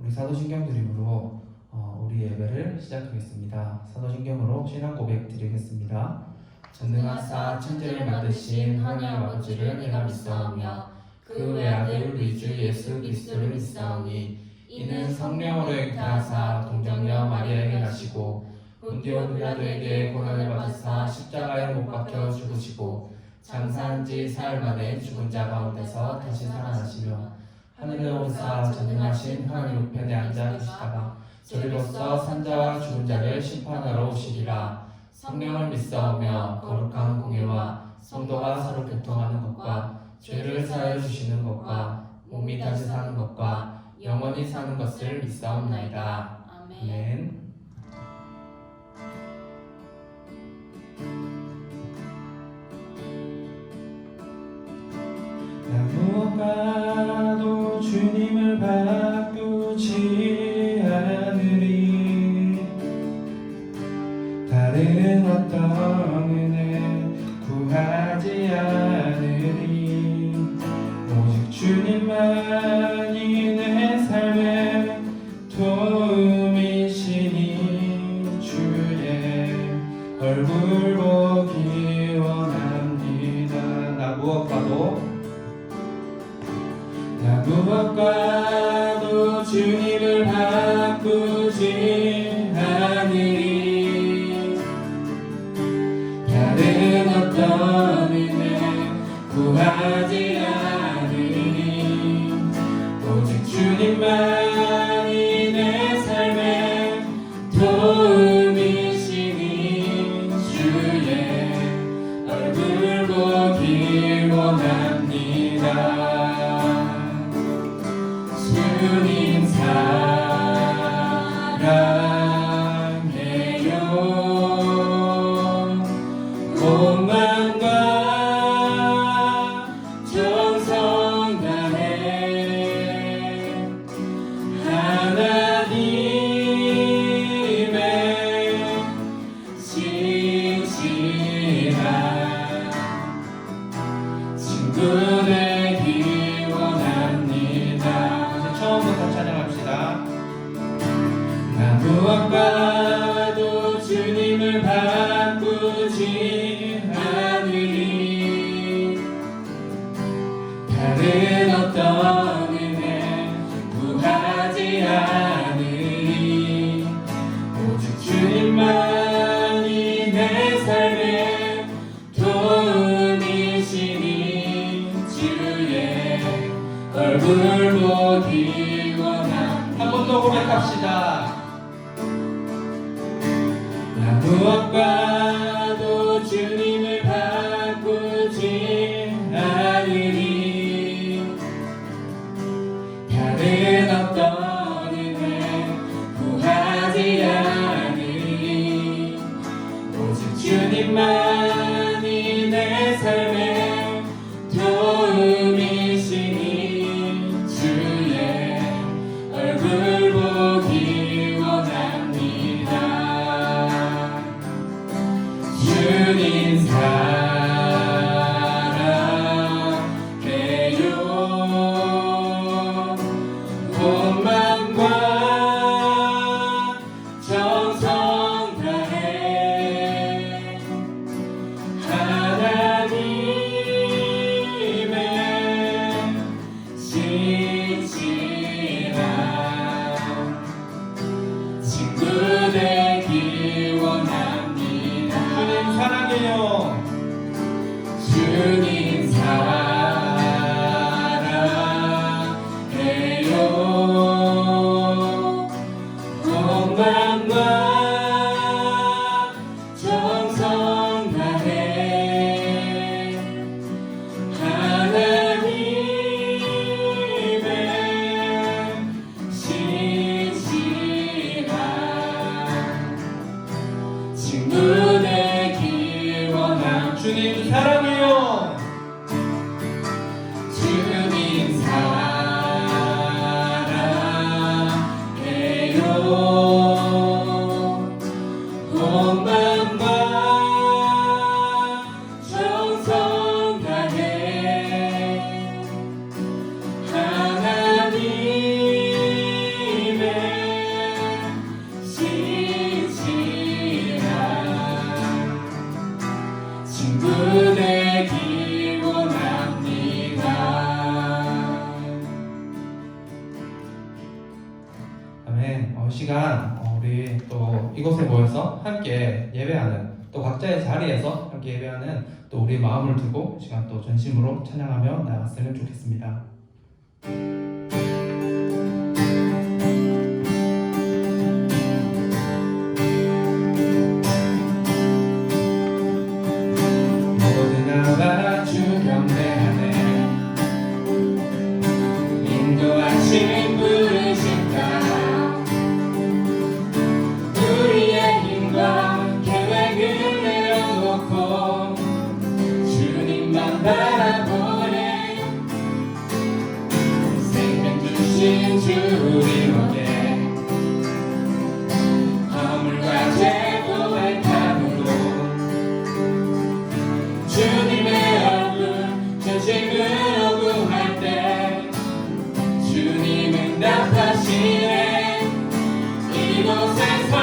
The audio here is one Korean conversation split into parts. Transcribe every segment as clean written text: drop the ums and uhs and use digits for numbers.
우리 사도신경 드림으로 우리 예배를 시작하겠습니다. 사도신경으로 신앙 고백 드리겠습니다. 전능하사 천지를 만드신 하나님 아버지를 내가 믿사오며 그 외아들 우리 주 예수 그리스도를 믿사오니 이는 성령으로 잉태하사 동정녀 마리아에게 나시고 본디오 빌라도에게 고난을 받으사 십자가에 못 박혀 죽으시고 장사한 지 사흘 만에 죽은 자 가운데서 다시 살아나시며 하늘에 오르사 전능하신 하나님 우편에 앉아 계시다가 저리로서 산자와 죽은 자를 심판하러 오시리라. 성령을 믿사오며 거룩한 공예와 성도가 서로 교통하는 것과 죄를 사하여 주시는 것과 몸이 다시 사는 것과 영원히 사는 것을 믿사옵나이다. 아멘. 나 무엇과도 주님을 바꾸지 않으리. 다른 어떤 은혜 구하지 않으리. 오직 주님만이 내 삶의 도움이시니 주의 얼굴 보기 원합니다. 나 무엇과도 주님을 바꾸지 않으리. 다른 어떤 은혜 구하지 않으리. 오직 주님만이 내 삶의 도움이시니 주의 얼굴 보기 원합니다. 주님 사랑해요. 온 마음과 정성 다해 하나님의 신실한 친구 되기 원합니다. 처음부터 찬양합시다. 나 무엇과도 주님을 바꾸지 않으리. 다른 어떤 은혜 구하지 않으리. 오직 주님만이 내 삶의 도움이시니 주의 얼굴 보기 원합니다. 한 번 더 고백합시다. 나 무엇과도 주님을 바꾸지 않으리. 다른 어떤 은혜 구하지 않으리. 오직 주님만이 내 삶의 도움이시니 주의 얼굴 보기 원합니다. 시간 우리 또 이곳에 모여서 함께 예배하는 또 각자의 자리에서 함께 예배하는 또 우리 마음을 두고 이 시간 또 전심으로 찬양하며 나갔으면 좋겠습니다. 모두 나와 주 경배하네 인도하신 부르신다 우리의 힘과 계획을 내려놓고 주님만 바라보네 생명 주신 주 우리에게 허물과 죄 고백함으로 주님의 얼굴 전심으로 구할 때 주님은 답하시네 이곳에서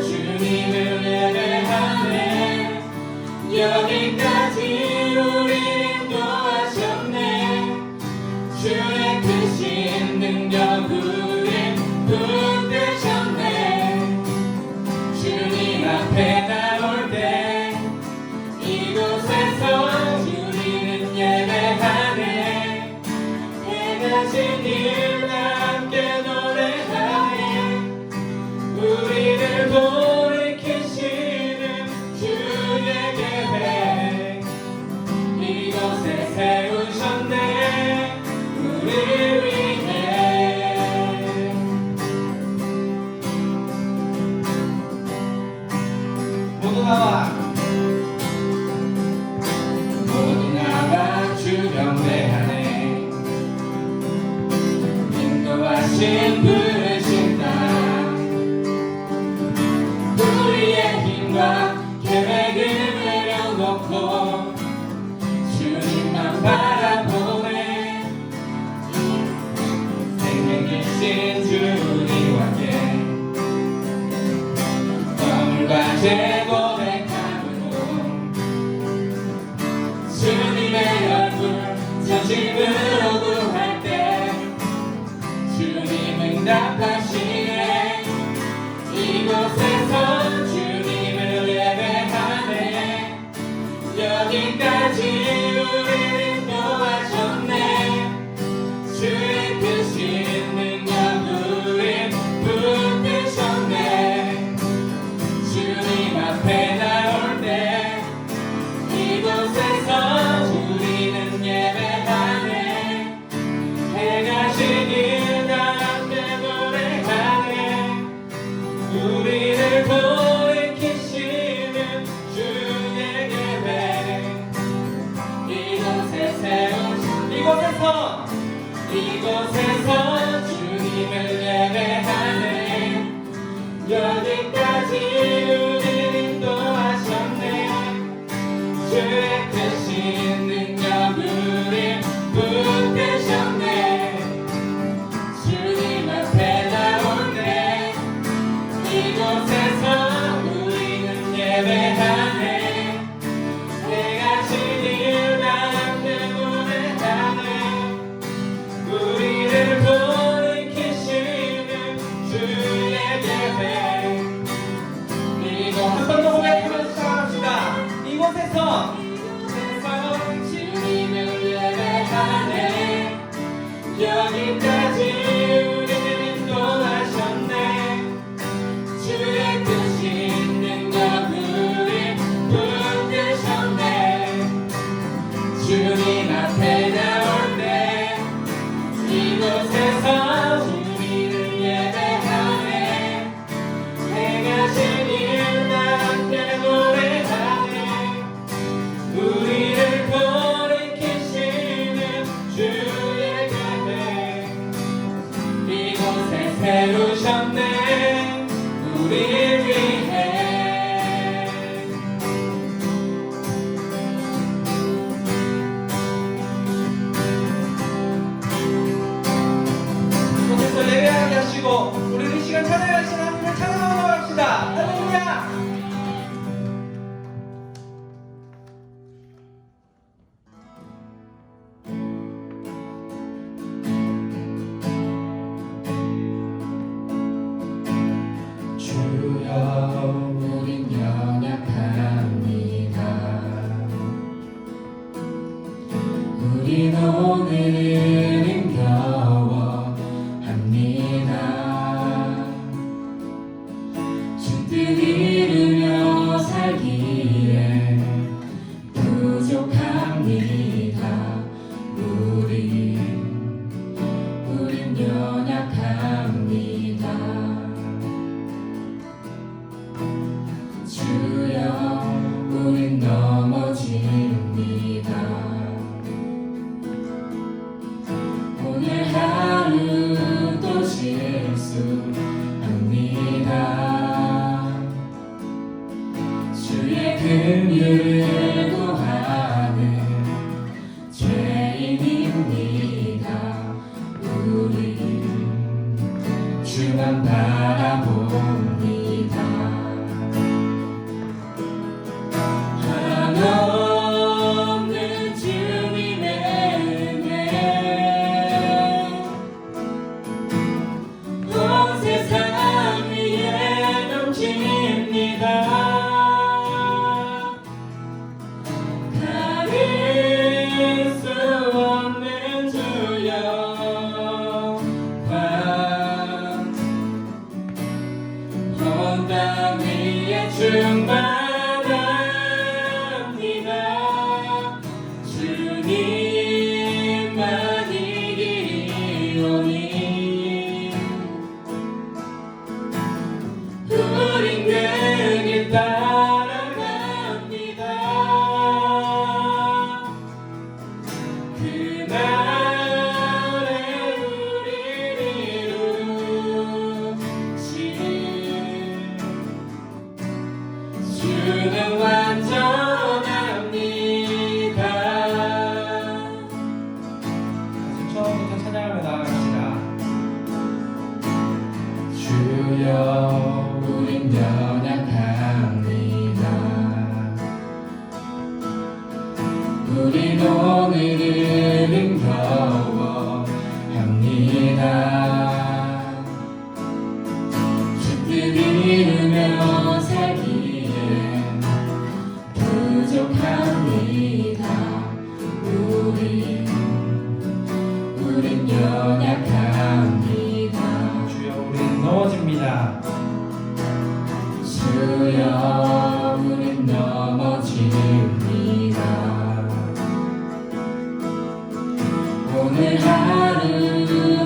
주님을 예배하네 여기까지 우리를 인도하셨네 주의 크신 능력 우릴 붙드셨네 주님 앞에 나올 때 이곳에서 우리는 예배하네 행하신 일 함께 노래하네 우리를 돌이키시는 주의 계획 이곳에 세우셨네 우리 위해 모두 나와 주 경배하네 인도하신 부르신다 우리의 힘과 계획을 내려놓고 주님만 바라보네 생명 주신 주 우리와 함께 허물과 죄 고백함으로 주님의 얼굴 전심으로 구할 때 주님은 답하시네 이곳에서 주님을 예배하네 여기까지 우리를 인도하셨네 주의 크신 능력 우릴 붙드셨네 주님 앞에 나올 때 이곳에서 우리는 예배하네 행하신 일 함께 노래하네 우리를 돌이키시는 주의 계획 이곳에서 주님을 예배하네 여기까지 우리를 인도하셨네 주의 크신 능력 우릴 붙드셨네 주님 앞에 나올 때 이곳에서 우리는 예배하네 행하신 일 함께 노래하네 우리를 돌이키시는 주의 계획 이곳에서 고백하면서 시작합시다 이곳에서 주님을 예배하네 여기까지 우리를 인도하셨네 주의 크신 능력 우릴 붙드셨네 주님 앞에 나올 때 이곳에서 우리를 예배하네 행하신 일 함께 노래하네 우리를 돌이키시는 주의 계획 우린 오늘을 힘겨워합니다. 주 뜻 이루며 살기에 부족합니다. 우린 연약합니다. 주여 우린 넘어집니다. 오늘 하루 또 실수합니다. 주의 긍휼을 구하는 죄인입니다. 우리 주만 바라봅니다. 한없는 주님의 은혜 온 세상 위에 넘칩니다. 가릴 수 없는 주여 온 땅 위에 충만합니다. 주님만 이기오니 우린 그 길 따라갑니다. 그날에 우리를 이루신 주는 완전합니다. 처음부터 찬양하며 나아갑시다. 주여 우린 연약합니다. 우린 오늘을 힘겨워합니다. 주 뜻 이루며 살기에 부족합니다. 우린 연약합니다. 주여 우린 넘어집니다. 주여 우린 넘어집니다. 오늘 하루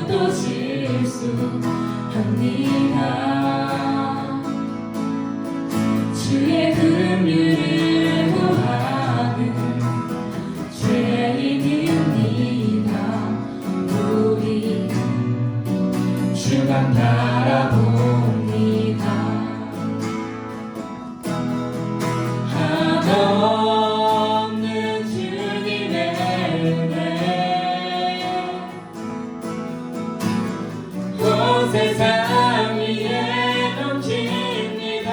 또 실수합니다. 주의 긍휼을 구하는 죄인입니다. 우리 주만 바라봅니다. 한없는 주님의 은혜 온 세상 위에 넘칩니다.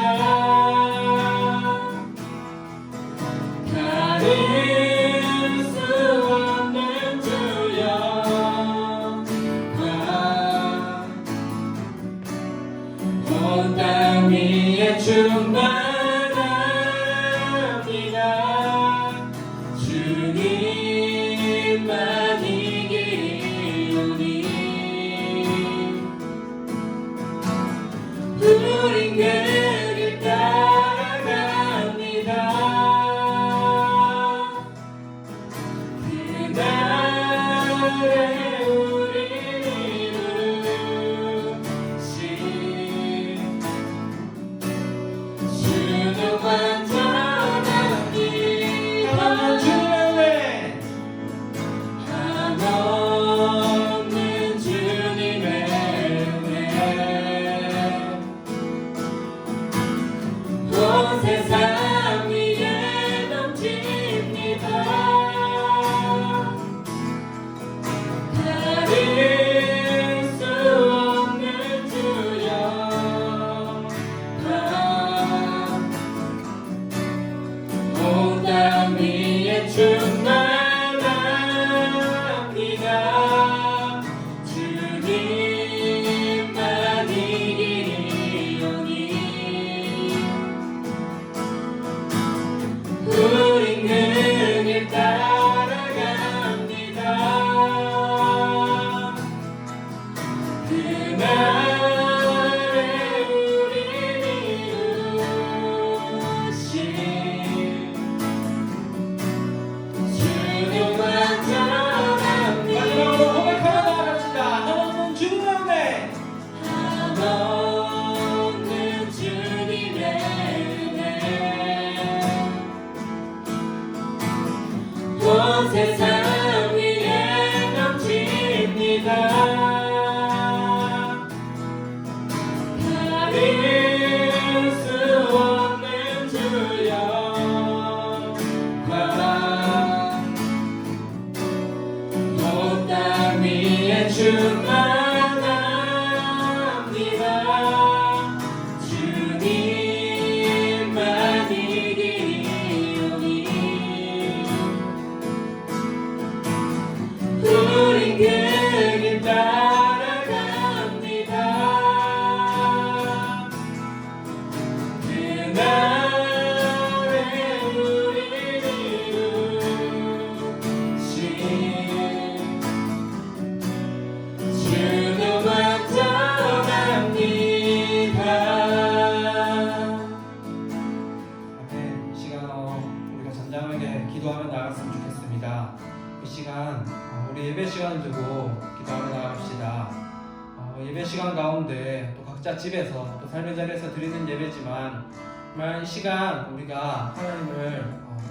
가릴 수 없는 주여 온 땅 위에 충만합니다. 주님만 이기오니 우린 그 길 따라갑니다. 그날에 우리를 이루신 주는 완전합니다. 한없는 주님의 은혜 온 세상 위에 넘칩니다. 가릴 수 없는 주여 온 땅 위에 충만합니다. 충만합니다. 주님만 이기오니 우린 그 길 따라갑니다. 그날에 우리를 이루신 주님만 떠납니다. 아멘. 이 시간 우리가 전장에게 기도하며 나갔으면 좋겠습니다. 이 시간 우리 예배 시간을 두고 기도하며 나갑시다. 예배 시간 가운데 또 각자 집에서 또 삶의 자리에서 드리는 예배지만 정말 이 시간 우리가 하나님을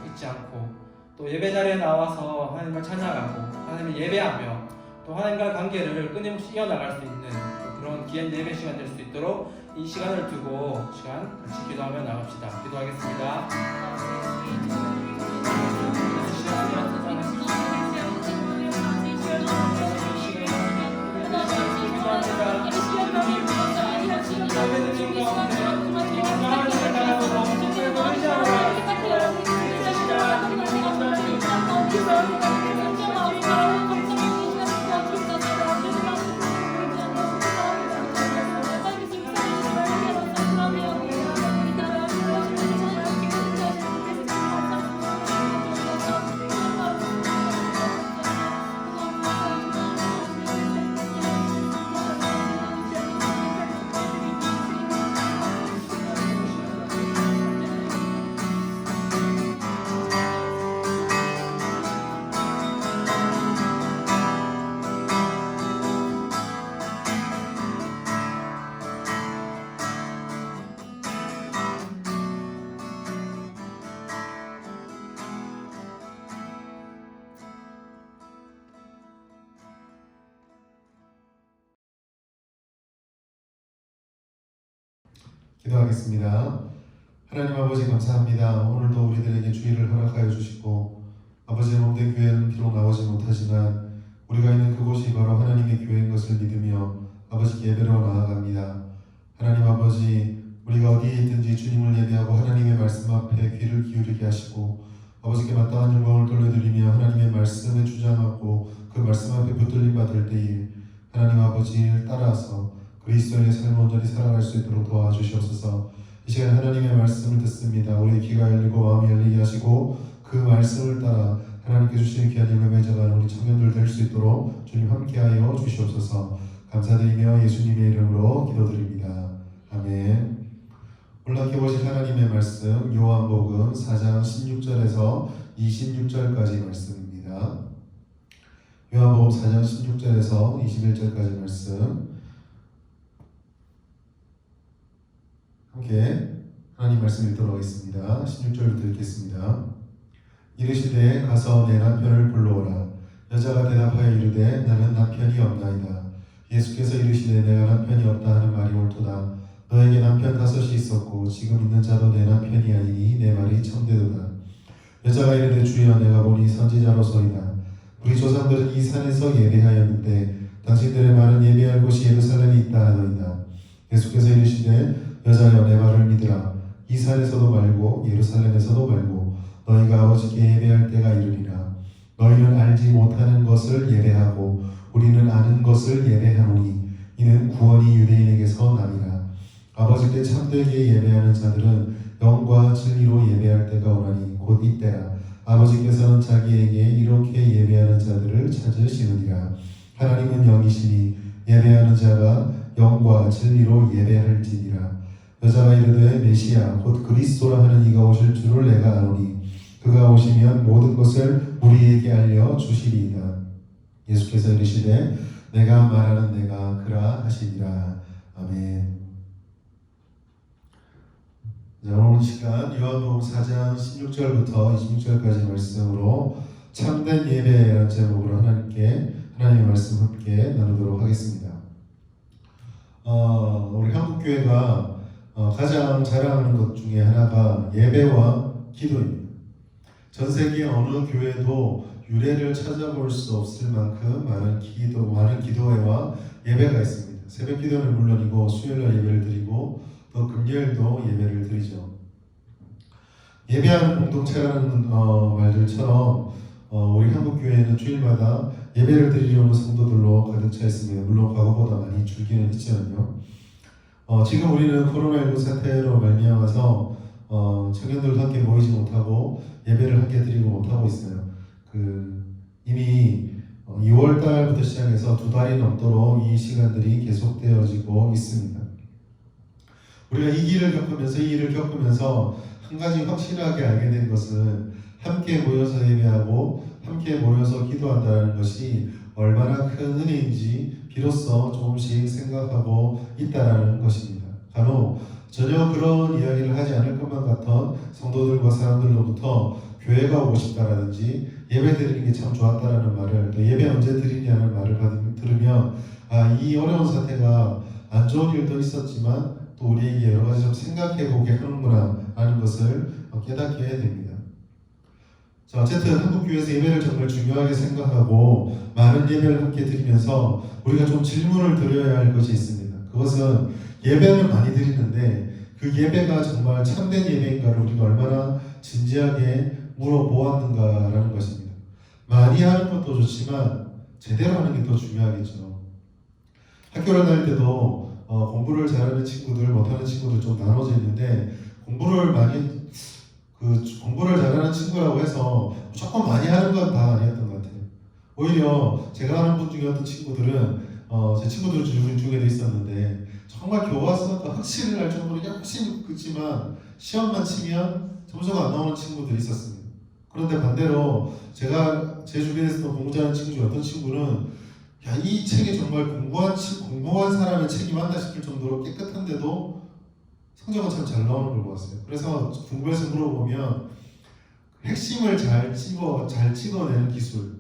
잊지 않고 또 예배 자리에 나와서 하나님을 찬양하고 하나님을 예배하며 또 하나님과의 관계를 끊임없이 이어나갈 수 있는 그런 귀한 예배 시간 될 수 있도록 이 시간을 두고 시간 같이 기도하며 나갑시다. 기도하겠습니다. 기도하겠습니다. 하나님 아버지 감사합니다. 오늘도 우리들에게 주의를 허락하여 주시고 아버지의 몸된 교회는 비록 나오지 못하지만 우리가 있는 그곳이 바로 하나님의 교회인 것을 믿으며 아버지께 예배로 나아갑니다. 하나님 아버지, 우리가 어디에 있든지 주님을 예배하고 하나님의 말씀 앞에 귀를 기울이게 하시고 아버지께 마땅한 영광을 돌려드리며 하나님의 말씀에 주장하고 그 말씀 앞에 붙들림 받을 때에 하나님 아버지를 따라서 그리스도의 삶을 온전히 살아갈 수 있도록 도와주시옵소서. 이 시간 하나님의 말씀을 듣습니다. 우리의 귀가 열리고 마음이 열리게 하시고 그 말씀을 따라 하나님께 주시는 귀한 영을 맺어가는 우리 청년들 될 수 있도록 주님 함께하여 주시옵소서. 감사드리며 예수님의 이름으로 기도드립니다. 아멘. 오늘 함께 보실 하나님의 말씀 요한복음 4장 16절에서 26절까지 말씀입니다. 요한복음 4장 16절에서 21절까지 말씀 함께 하나님 말씀 읽도록 하겠습니다. 16절부터 읽겠습니다. 이르시되 가서 내 남편을 불러오라. 여자가 대답하여 이르되 나는 남편이 없나이다. 예수께서 이르시되 내가 남편이 없다 하는 말이 옳도다. 너에게 남편 5이 있었고 지금 있는 자도 내 남편이 아니니 내 말이 참되도다. 여자가 이르되 주여 내가 보니 선지자로소이다. 우리 조상들은 이 산에서 예배하였는데 당신들의 말은 예배할 곳이 예루살렘에 있다 하더이다. 예수께서 이르시되 여자여 내 말을 믿으라. 이 산에서도 말고 예루살렘에서도 말고 너희가 아버지께 예배할 때가 이르리라. 너희는 알지 못하는 것을 예배하고 우리는 아는 것을 예배하노니 이는 구원이 유대인에게서 나니라. 아버지께 참되게 예배하는 자들은 영과 진리로 예배할 때가 오나니 곧 이때라. 아버지께서는 자기에게 이렇게 예배하는 자들을 찾으시느니라. 하나님은 영이시니 예배하는 자가 영과 진리로 예배할지니라. 여자가 이르되 메시아 곧 그리스도라 하는 이가 오실 줄을 내가 아노니 그가 오시면 모든 것을 우리에게 알려 주시리이다. 예수께서 이르시되 내가 말하는 내가 그라 하시니라. 아멘. 자, 오늘 시간 요한복음 4장 16절부터 26절까지 말씀으로 참된 예배라는 제목으로 하나님의 말씀 함께 나누도록 하겠습니다. 우리 한국교회가 가장 자랑하는 것 중에 하나가 예배와 기도입니다. 전 세계 어느 교회도 유래를 찾아볼 수 없을 만큼 많은 기도회와 예배가 있습니다. 새벽 기도는 물론이고 수요일날 예배를 드리고 또 금요일도 예배를 드리죠. 예배하는 공동체라는 말들처럼 우리 한국교회는 주일마다 예배를 드리려 오는 성도들로 가득 차 있습니다. 물론 과거보다 많이 줄기는 했지만요. 지금 우리는 코로나19 사태로 말미암아서 청년들도 함께 모이지 못하고 예배를 함께 드리고 못하고 있어요. 이미 2월 달부터 시작해서 2달이 넘도록 이 시간들이 계속되어지고 있습니다. 우리가 이 일을 겪으면서 한 가지 확실하게 알게 된 것은 함께 모여서 예배하고 함께 모여서 기도한다는 것이 얼마나 큰 은혜인지 비로소 조금씩 생각하고 있다는 것입니다. 간혹 전혀 그런 이야기를 하지 않을 것만 같던 성도들과 사람들로부터 교회가 오고 싶다라든지 예배 드리는 게 참 좋았다라는 말을, 또 예배 언제 드리냐는 말을 들으면 이 어려운 사태가 안 좋은 일도 있었지만 또 우리에게 여러 가지 좀 생각해보게 하는구나 라는 것을 깨닫게 됩니다. 자, 어쨌든 한국교회에서 예배를 정말 중요하게 생각하고 많은 예배를 함께 드리면서 우리가 좀 질문을 드려야 할 것이 있습니다. 그것은 예배는 많이 드리는데 그 예배가 정말 참된 예배인가를 우리가 얼마나 진지하게 물어보았는가라는 것입니다. 많이 하는 것도 좋지만 제대로 하는 게 더 중요하겠죠. 학교를 다닐 때도 공부를 잘하는 친구들, 못하는 친구들 좀 나눠져 있는데 공부를 잘하는 친구라고 해서 무조건 많이 하는 건 다 아니었던 것 같아요. 오히려 제가 아는 분 중에 어떤 친구들은 제 친구들 중에도 있었는데 정말 교과서가 확실히 할 정도로 열심히 듣지만 시험만 치면 점수가 안 나오는 친구들이 있었습니다. 그런데 반대로 제가 제 주변에서 공부 잘하는 친구 중에 어떤 친구는 이 책이 정말 공부한 사람의 책이 맞나 싶을 정도로 깨끗한데도 성적은 참 잘 나오는 걸 보았어요. 그래서 궁금해서 물어보면 핵심을 잘 찍어내는 기술,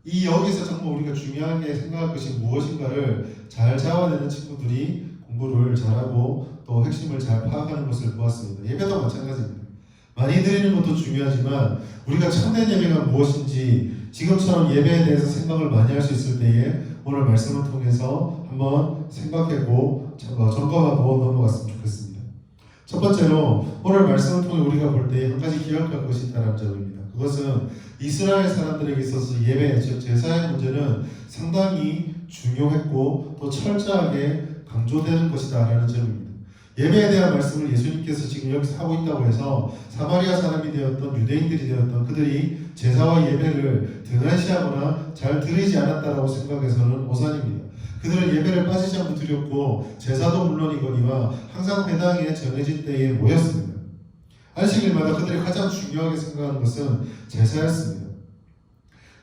여기서 정말 우리가 중요하게 생각할 것이 무엇인가를 잘 잡아내는 친구들이 공부를 잘하고 또 핵심을 잘 파악하는 것을 보았습니다. 예배도 마찬가지입니다. 많이 드리는 것도 중요하지만 우리가 참된 예배가 무엇인지 지금처럼 예배에 대해서 생각을 많이 할 수 있을 때에 오늘 말씀을 통해서 한번 생각하고 점검하고 넘어갔으면 좋겠습니다. 첫 번째로 오늘 말씀을 통해 우리가 볼 때 한 가지 기억할 것이 있다는 점입니다. 그것은 이스라엘 사람들에게 있어서 예배, 즉 제사의 문제는 상당히 중요했고 또 철저하게 강조되는 것이다라는 점입니다. 예배에 대한 말씀을 예수님께서 지금 여기서 하고 있다고 해서 사마리아 사람이 되었던 유대인들이 되었던 그들이 제사와 예배를 등한시하거나 잘 드리지 않았다라고 생각해서는 오산입니다. 그들은 예배를 빠지지 않고 드렸고 제사도 물론이거니와 항상 회당에 정해진 때에 모였습니다. 안식일마다 그들이 가장 중요하게 생각하는 것은 제사였습니다.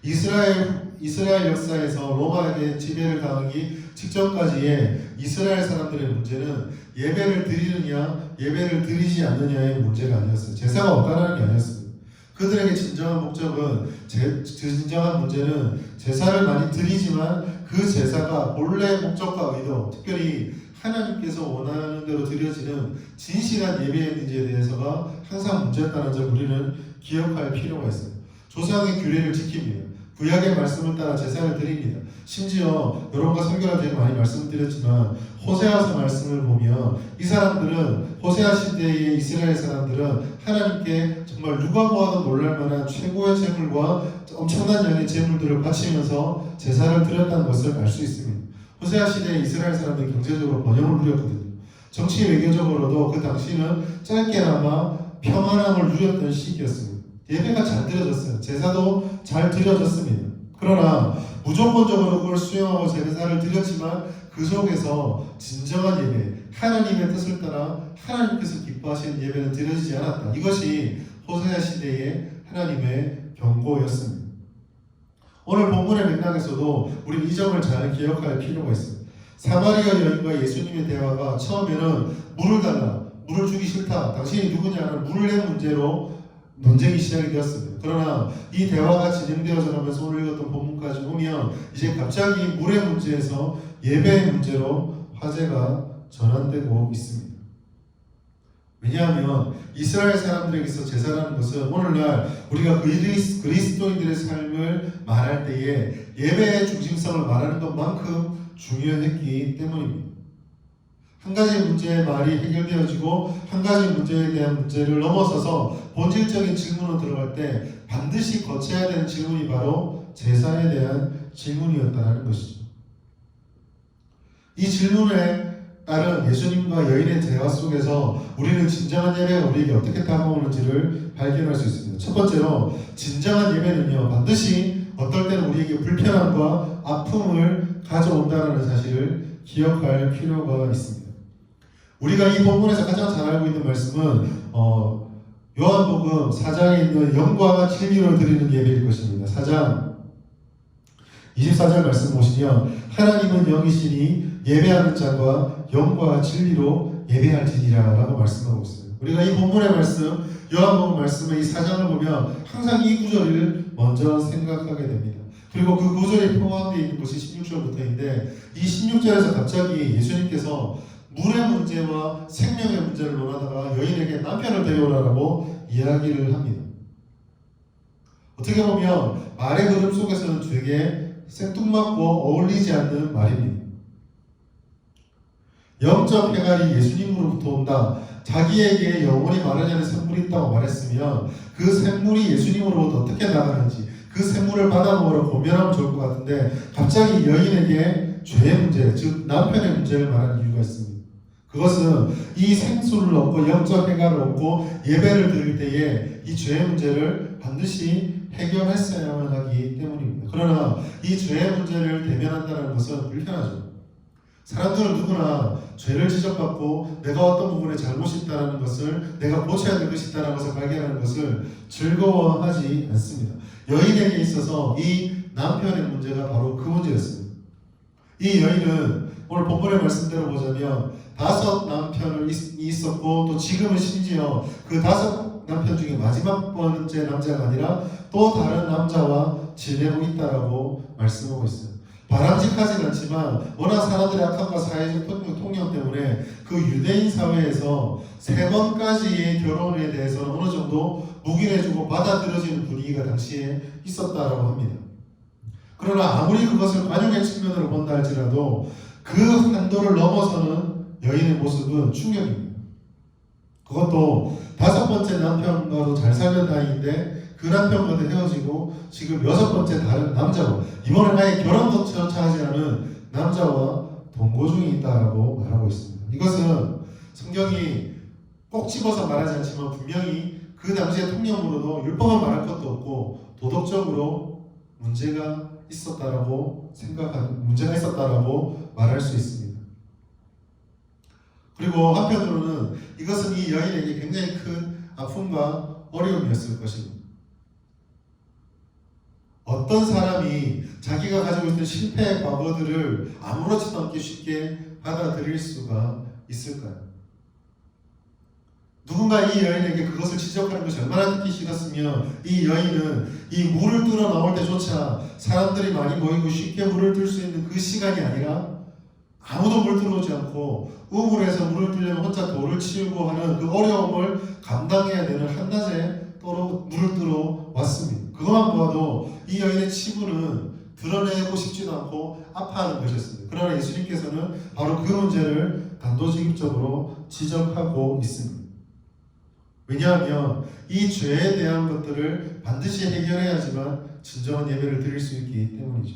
이스라엘 역사에서 로마에게 지배를 당하기 직전까지의 이스라엘 사람들의 문제는 예배를 드리느냐 예배를 드리지 않느냐의 문제가 아니었어요. 제사가 없다는 게 아니었습니다. 그들에게 진정한 목적은 진정한 문제는 제사를 많이 드리지만 그 제사가 본래 목적과 의도, 특별히 하나님께서 원하는 대로 드려지는 진실한 예배의 문제에 대해서가 항상 문제였다는 점 우리는 기억할 필요가 있습니다. 조상의 규례를 지킵니다. 구약의 말씀을 따라 제사를 드립니다. 심지어 여러분과 설교를 되게 많이 말씀드렸지만 호세아서 말씀을 보면 이 사람들은 호세아 시대의 이스라엘 사람들은 하나님께 정말 누가 보아도 놀랄만한 최고의 제물과 엄청난 양의 제물들을 바치면서 제사를 드렸다는 것을 알 수 있습니다. 호세아 시대의 이스라엘 사람들이 경제적으로 번영을 누렸거든요. 정치 외교적으로도 그 당시는 짧게나마 평안함을 누렸던 시기였습니다. 예배가 잘 드려졌어요. 제사도 잘 드려졌습니다. 그러나 무조건적으로 그걸 수용하고 제사를 드렸지만 그 속에서 진정한 예배, 하나님의 뜻을 따라 하나님께서 기뻐하시는 예배는 드려지지 않았다. 이것이 호세아 시대의 하나님의 경고였습니다. 오늘 본문의 맥락에서도 우리 이 점을 잘 기억할 필요가 있습니다. 사마리아 여인과 예수님의 대화가 처음에는 물을 달라, 물을 주기 싫다, 당신이 누구냐는 물의 문제로 논쟁이 시작이 되었습니다. 그러나 이 대화가 진행되어져 가면서 오늘 읽었던 본문까지 오면 이제 갑자기 물의 문제에서 예배의 문제로 화제가 전환되고 있습니다. 왜냐하면 이스라엘 사람들에게서 제사라는 것은 오늘날 우리가 그리스도인들의 삶을 말할 때에 예배의 중심성을 말하는 것만큼 중요했기 때문입니다. 한 가지 문제의 말이 해결되어지고 한 가지 문제에 대한 문제를 넘어서서 본질적인 질문으로 들어갈 때 반드시 거쳐야 되는 질문이 바로 제사에 대한 질문이었다는 것이죠. 이 질문에 따른 예수님과 여인의 대화 속에서 우리는 진정한 예배가 우리에게 어떻게 다가오는지를 발견할 수 있습니다. 첫 번째로 진정한 예배는요, 반드시 어떨 때는 우리에게 불편함과 아픔을 가져온다는 사실을 기억할 필요가 있습니다. 우리가 이 본문에서 가장 잘 알고 있는 말씀은 요한복음 4장에 있는 영과 진리로 드리는 예배일 것입니다. 4장 24절 말씀 보시면 하나님은 영이시니 예배하는 자가 영과 진리로 예배할지니라 라고 말씀하고 있어요. 우리가 이 본문의 말씀, 요한복음 말씀의 이 4장을 보면 항상 이 구절을 먼저 생각하게 됩니다. 그리고 그 구절에 포함되어 있는 것이 16절부터인데 이 16절에서 갑자기 예수님께서 물의 문제와 생명의 문제를 논하다가 여인에게 남편을 데려오라고 이야기를 합니다. 어떻게 보면 말의 흐름 속에서는 되게 생뚱맞고 어울리지 않는 말입니다. 영적 해갈이 예수님으로부터 온다. 자기에게 영원히 마르지 않은 샘물이 있다고 말했으면 그 샘물이 예수님으로부터 어떻게 나가는지 그 샘물을 받아먹으러 고면하면 좋을 것 같은데 갑자기 여인에게 죄의 문제, 즉 남편의 문제를 말하는 이유가 있습니다. 그것은 이 생수를 얻고 영적 해갈을 얻고 예배를 드릴 때에 이 죄의 문제를 반드시 해결했어야만 하기 때문입니다. 그러나 이 죄의 문제를 대면한다는 것은 불편하죠. 사람들은 누구나 죄를 지적받고 내가 어떤 부분에 잘못이 있다는 것을 내가 고쳐야 될 것이 있다는 것을 발견하는 것을 즐거워하지 않습니다. 여인에게 있어서 이 남편의 문제가 바로 그 문제였습니다. 이 여인은 오늘 본문의 말씀대로 보자면 5 남편이 있었고 또 지금은 심지어 그 5 남편 중에 마지막 번째 남자가 아니라 또 다른 남자와 지내고 있다라고 말씀하고 있어요. 바람직하진 않지만 워낙 사람들의 악함과 사회적 통념 때문에 그 유대인 사회에서 3번까지의 결혼에 대해서는 어느 정도 묵인해주고 받아들여지는 분위기가 당시에 있었다라고 합니다. 그러나 아무리 그것을 관용의 측면으로 본다 할지라도 그 한도를 넘어서는 여인의 모습은 충격입니다. 그것도 5번째 남편과도 잘 살던 다행인데 그 남편과도 헤어지고 지금 6번째 다른 남자와 이번엔 아예 결혼도 하지 않은 남자와 동거 중에 있다라고 말하고 있습니다. 이것은 성경이 꼭 집어서 말하지 않지만 분명히 그 당시의 통념으로도 율법은 말할 것도 없고 도덕적으로 문제가 있었다라고 말할 수 있습니다. 그리고 한편으로는 이것은 이 여인에게 굉장히 큰 아픔과 어려움이었을 것입니다. 어떤 사람이 자기가 가지고 있는 실패의 과거들을 아무렇지도 않게 쉽게 받아들일 수가 있을까요? 누군가 이 여인에게 그것을 지적하는 것이 얼마나 듣기 싫었으며 이 여인은 이 물을 뚫어 나올 때조차 사람들이 많이 모이고 쉽게 물을 뚫을 수 있는 그 시간이 아니라 아무도 물 들어오지 않고 우물에서 물을 뚫려면 혼자 돌을 치우고 하는 그 어려움을 감당해야 되는 한낮에 물을 뚫어 왔습니다. 그것만 보아도 이 여인의 치부는 드러내고 싶지도 않고 아파하는 것이었습니다. 그러나 예수님께서는 바로 그 문제를 단도직입적으로 지적하고 있습니다. 왜냐하면 이 죄에 대한 것들을 반드시 해결해야지만 진정한 예배를 드릴 수 있기 때문이죠.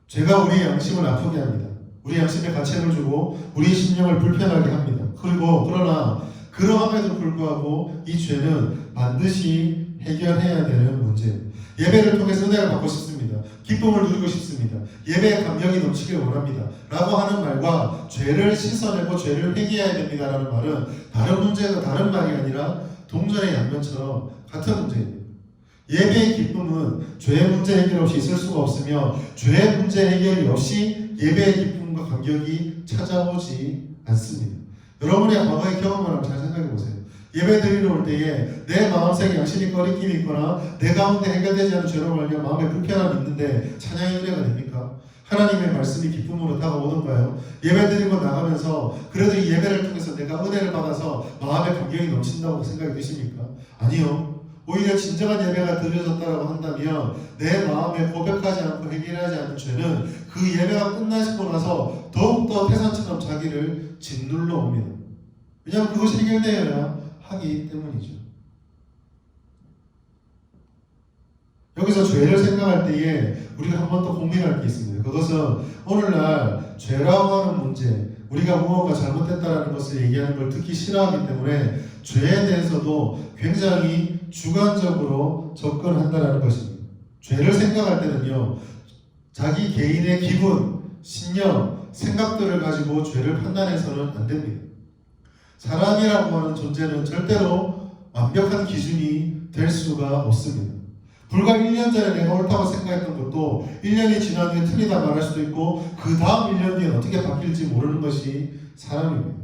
죄가 우리의 양심을 아프게 합니다. 우리 양심에 가책을 주고 우리 심령을 불편하게 합니다. 그러나 그러함에도 불구하고 이 죄는 반드시 해결해야 되는 문제입니다. 예배를 통해서 은혜를 받고 싶습니다. 기쁨을 누리고 싶습니다. 예배의 감격이 넘치길 원합니다. 라고 하는 말과 죄를 씻어내고 죄를 회개해야 됩니다. 라는 말은 다른 문제가 다른 말이 아니라 동전의 양면처럼 같은 문제입니다. 예배의 기쁨은 죄의 문제 해결 없이 있을 수가 없으며 죄의 문제 해결이 없이 예배의 기쁨과 감격이 찾아오지 않습니다. 여러분의 과거의 경험을 한번 잘 생각해 보세요. 예배 드리러 올 때에 내 마음속에 양심이 꺼리낌이 있거나 내 가운데 해결되지 않은 죄로 말미암아 마음에 불편함이 있는데 찬양의 은혜가 됩니까? 하나님의 말씀이 기쁨으로 다가오던가요? 예배 드리고 나가면서 그래도 이 예배를 통해서 내가 은혜를 받아서 마음의 감격이 넘친다고 생각이 드십니까? 아니요. 오히려 진정한 예배가 드려졌다고 한다면 내 마음에 고백하지 않고 해결하지 않은 죄는 그 예배가 끝나시고 나서 더욱더 태산처럼 자기를 짓눌러 옵니다. 왜냐하면 그것이 해결되어야 하기 때문이죠. 여기서 죄를 생각할 때에 우리가 한 번 더 고민할 게 있습니다. 그것은 오늘날 죄라고 하는 문제, 우리가 무언가 잘못했다는 것을 얘기하는 걸 듣기 싫어하기 때문에 죄에 대해서도 굉장히 주관적으로 접근한다는 것입니다. 죄를 생각할 때는요, 자기 개인의 기분, 신념, 생각들을 가지고 죄를 판단해서는 안 됩니다. 사람이라고 하는 존재는 절대로 완벽한 기준이 될 수가 없습니다. 불과 1년 전에 내가 옳다고 생각했던 것도 1년이 지난 후에 틀리다 말할 수도 있고 그 다음 1년 뒤에 어떻게 바뀔지 모르는 것이 사람입니다.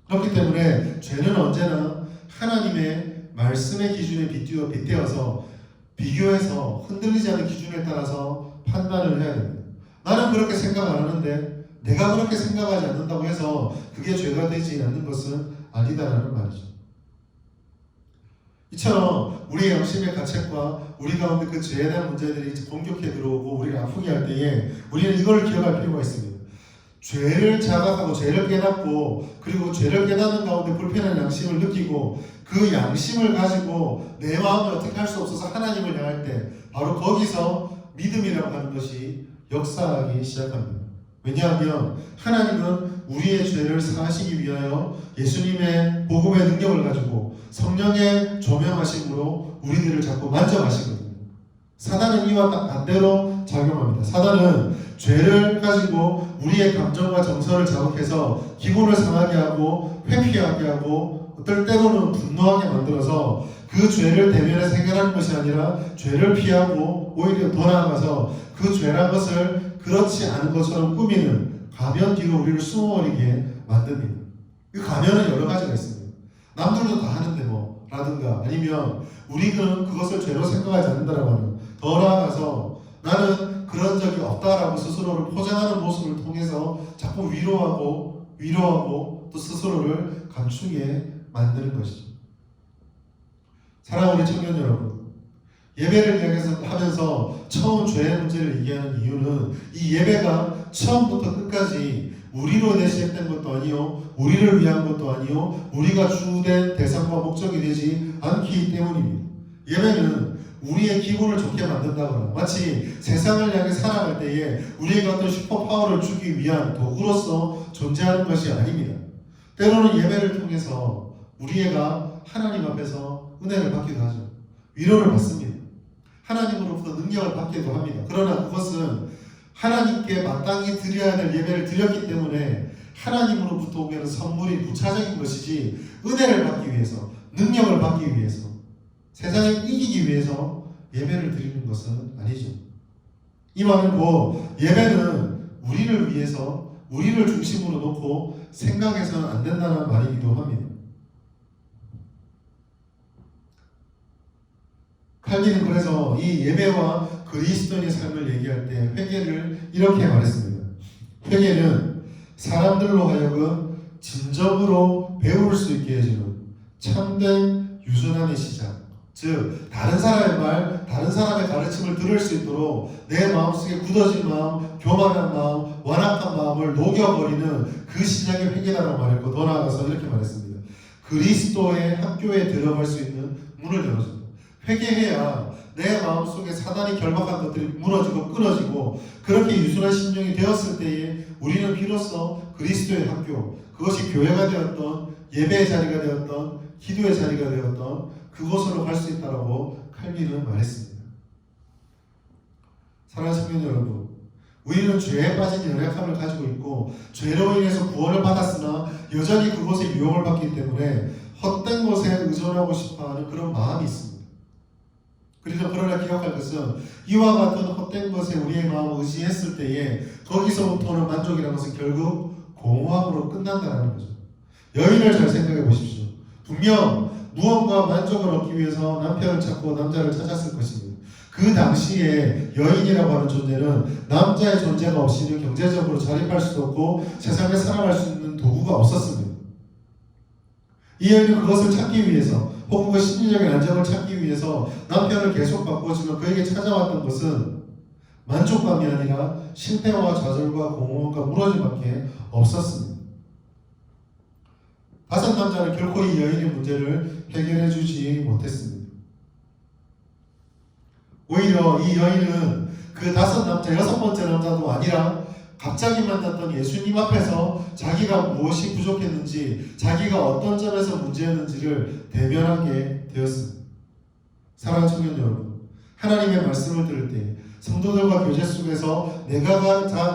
그렇기 때문에 죄는 언제나 하나님의 말씀의 기준에 빗대어서 비교해서 흔들리지 않는 기준에 따라서 판단을 해야 됩니다. 나는 그렇게 생각 안 하는데 내가 그렇게 생각하지 않는다고 해서 그게 죄가 되지 않는 것은 아니다라는 말이죠. 이처럼 우리의 양심의 가책과 우리 가운데 그 죄에 대한 문제들이 공격해 들어오고 우리를 아프게 할 때에 우리는 이걸 기억할 필요가 있습니다. 죄를 자각하고 죄를 깨닫고 그리고 죄를 깨닫는 가운데 불편한 양심을 느끼고 그 양심을 가지고 내 마음을 어떻게 할 수 없어서 하나님을 향할 때 바로 거기서 믿음이라고 하는 것이 역사하기 시작합니다. 왜냐하면 하나님은 우리의 죄를 사하시기 위하여 예수님의 복음의 능력을 가지고 성령의 조명하심으로 우리들을 자꾸 만져가시거든요. 사단은 이와 딱 반대로 작용합니다. 사단은 죄를 가지고 우리의 감정과 정서를 자극해서 기분을 상하게 하고 회피하게 하고 어떨 때로는 분노하게 만들어서 그 죄를 대면해서 해결하는 것이 아니라 죄를 피하고 오히려 더 나아가서 그 죄란 것을 그렇지 않은 것처럼 꾸미는 가면 뒤로 우리를 숨어버리게 만듭니다. 이 가면은 여러 가지가 있습니다. 남들도 다 하는데 뭐 라든가 아니면 우리는 그것을 죄로 생각하지 않는다라고 하는 더 나아가서 나는 그런 적이 없다라고 스스로를 포장하는 모습을 통해서 자꾸 위로하고 또 스스로를 감추게 만드는 것이죠. 사랑하는 우리 청년 여러분, 예배를 하면서 처음 죄의 문제를 얘기하는 이유는 이 예배가 처음부터 끝까지 우리로 인해 시작된 것도 아니요, 우리를 위한 것도 아니요, 우리가 주된 대상과 목적이 되지 않기 때문입니다. 예배는 우리의 기분을 좋게 만든다거나 마치 세상을 향해 살아갈 때에 우리에게 어떤 슈퍼파워를 주기 위한 도구로서 존재하는 것이 아닙니다. 때로는 예배를 통해서 우리가 하나님 앞에서 은혜를 받기도 하죠. 위로를 받습니다. 하나님으로부터 능력을 받기도 합니다. 그러나 그것은 하나님께 마땅히 드려야 될 예배를 드렸기 때문에 하나님으로부터 오게 하는 선물이 부차적인 것이지 은혜를 받기 위해서, 능력을 받기 위해서, 세상에 이기기 위해서 예배를 드리는 것은 아니죠. 이 말은 뭐 예배는 우리를 위해서 우리를 중심으로 놓고 생각해서는 안 된다는 말이기도 합니다. 칼빈은 그래서 이 예배와 그리스도인의 삶을 얘기할 때 회개를 이렇게 말했습니다. 회개는 사람들로 하여금 진정으로 배울 수 있게 해주는 참된 유순함의 시작. 즉 다른 사람의 말, 다른 사람의 가르침을 들을 수 있도록 내 마음속에 굳어진 마음, 교만한 마음, 완악한 마음을 녹여버리는 그 시작이 회개라고 말했고 더 나아가서 이렇게 말했습니다. 그리스도의 학교에 들어갈 수 있는 문을 열어줍니다. 회개해야 내 마음속에 사단이 결박한 것들이 무너지고 끊어지고 그렇게 유순한 심령이 되었을 때에 우리는 비로소 그리스도의 학교, 그것이 교회가 되었던 예배의 자리가 되었던 기도의 자리가 되었던 그곳으로 갈 수 있다고 칼빈은 말했습니다. 사랑하는 청년 여러분, 우리는 죄에 빠진 연약함을 가지고 있고 죄로 인해서 구원을 받았으나 여전히 그곳에 유혹을 받기 때문에 헛된 것에 의존하고 싶어하는 그런 마음이 있습니다. 그러나 기억할 것은 이와 같은 헛된 것에 우리의 마음을 의지했을 때에 거기서부터 오는 만족이라는 것은 결국 공허함으로 끝난다는 거죠. 여인을 잘 생각해 보십시오. 분명 무언가 만족을 얻기 위해서 남편을 찾고 남자를 찾았을 것입니다. 그 당시에 여인이라고 하는 존재는 남자의 존재가 없이는 경제적으로 자립할 수도 없고 세상에 살아갈 수 있는 도구가 없었습니다. 이 여인은 그것을 찾기 위해서 혹은 그 심리적인 안정을 찾기 위해서 남편을 계속 바꾸었지만 그에게 찾아왔던 것은 만족감이 아니라 실패와 좌절과 공허함과 무너짐밖에 없었습니다. 다섯 남자는 결코 이 여인의 문제를 해결해 주지 못했습니다. 오히려 이 여인은 그 다섯 남자, 여섯 번째 남자도 아니라 갑자기 만났던 예수님 앞에서 자기가 무엇이 부족했는지, 자기가 어떤 점에서 문제였는지를 대면하게 되었습니다. 사랑하는 청년 여러분, 하나님의 말씀을 들을 때 성도들과 교제 속에서 내가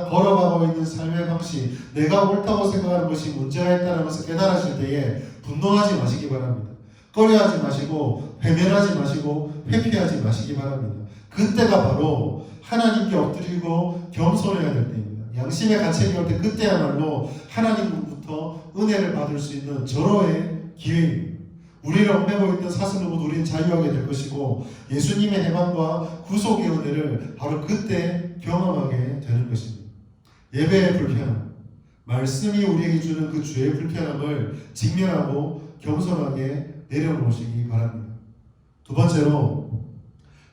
걸어가고 있는 삶의 방식, 내가 옳다고 생각하는 것이 문제가 있다는 것을 깨달으실 때에 분노하지 마시기 바랍니다. 꺼려하지 마시고 외면하지 마시고 회피하지 마시기 바랍니다. 그때가 바로 하나님께 엎드리고 겸손해야 될 때입니다. 양심의 가책이 올 때 그때야말로 하나님으로부터 은혜를 받을 수 있는 절호의 기회입니다. 우리를 얽매고 있던 사슬로부터 우리는 자유하게 될 것이고 예수님의 해방과 구속의 은혜를 바로 그때 경험하게 되는 것입니다. 예배의 불편함, 말씀이 우리에게 주는 그 주의 불편함을 직면하고 겸손하게 내려놓으시기 바랍니다. 두 번째로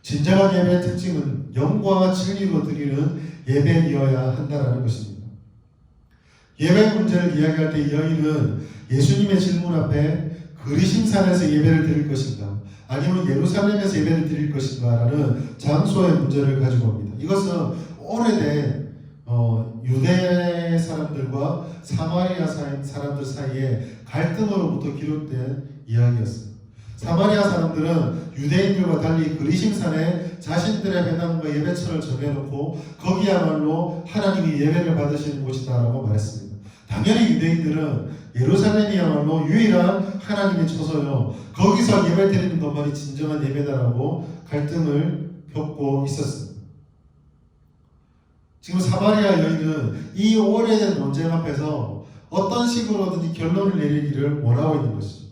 진정한 예배의 특징은 영과 진리로 드리는 예배이어야 한다는 것입니다. 예배 문제를 이야기할 때 여인은 예수님의 질문 앞에 그리심산에서 예배를 드릴 것인가 아니면 예루살렘에서 예배를 드릴 것인가 라는 장소의 문제를 가지고 옵니다. 이것은 오래된 유대 사람들과 사마리아 사람들 사이에 갈등으로부터 기록된 이야기였습니다. 사마리아 사람들은 유대인들과 달리 그리심산에 자신들의 회당과 예배처를 정해놓고 거기야말로 하나님이 예배를 받으시는 곳이다라고 말했습니다. 당연히 유대인들은 예루살렘이야말로 유일한 하나님의 처소요, 거기서 예배 드리는 것만이 진정한 예배다라고 갈등을 겪고 있었습니다. 지금 사마리아 여인은 이 오래된 논쟁 앞에서 어떤 식으로든지 결론을 내리기를 원하고 있는 것입니다.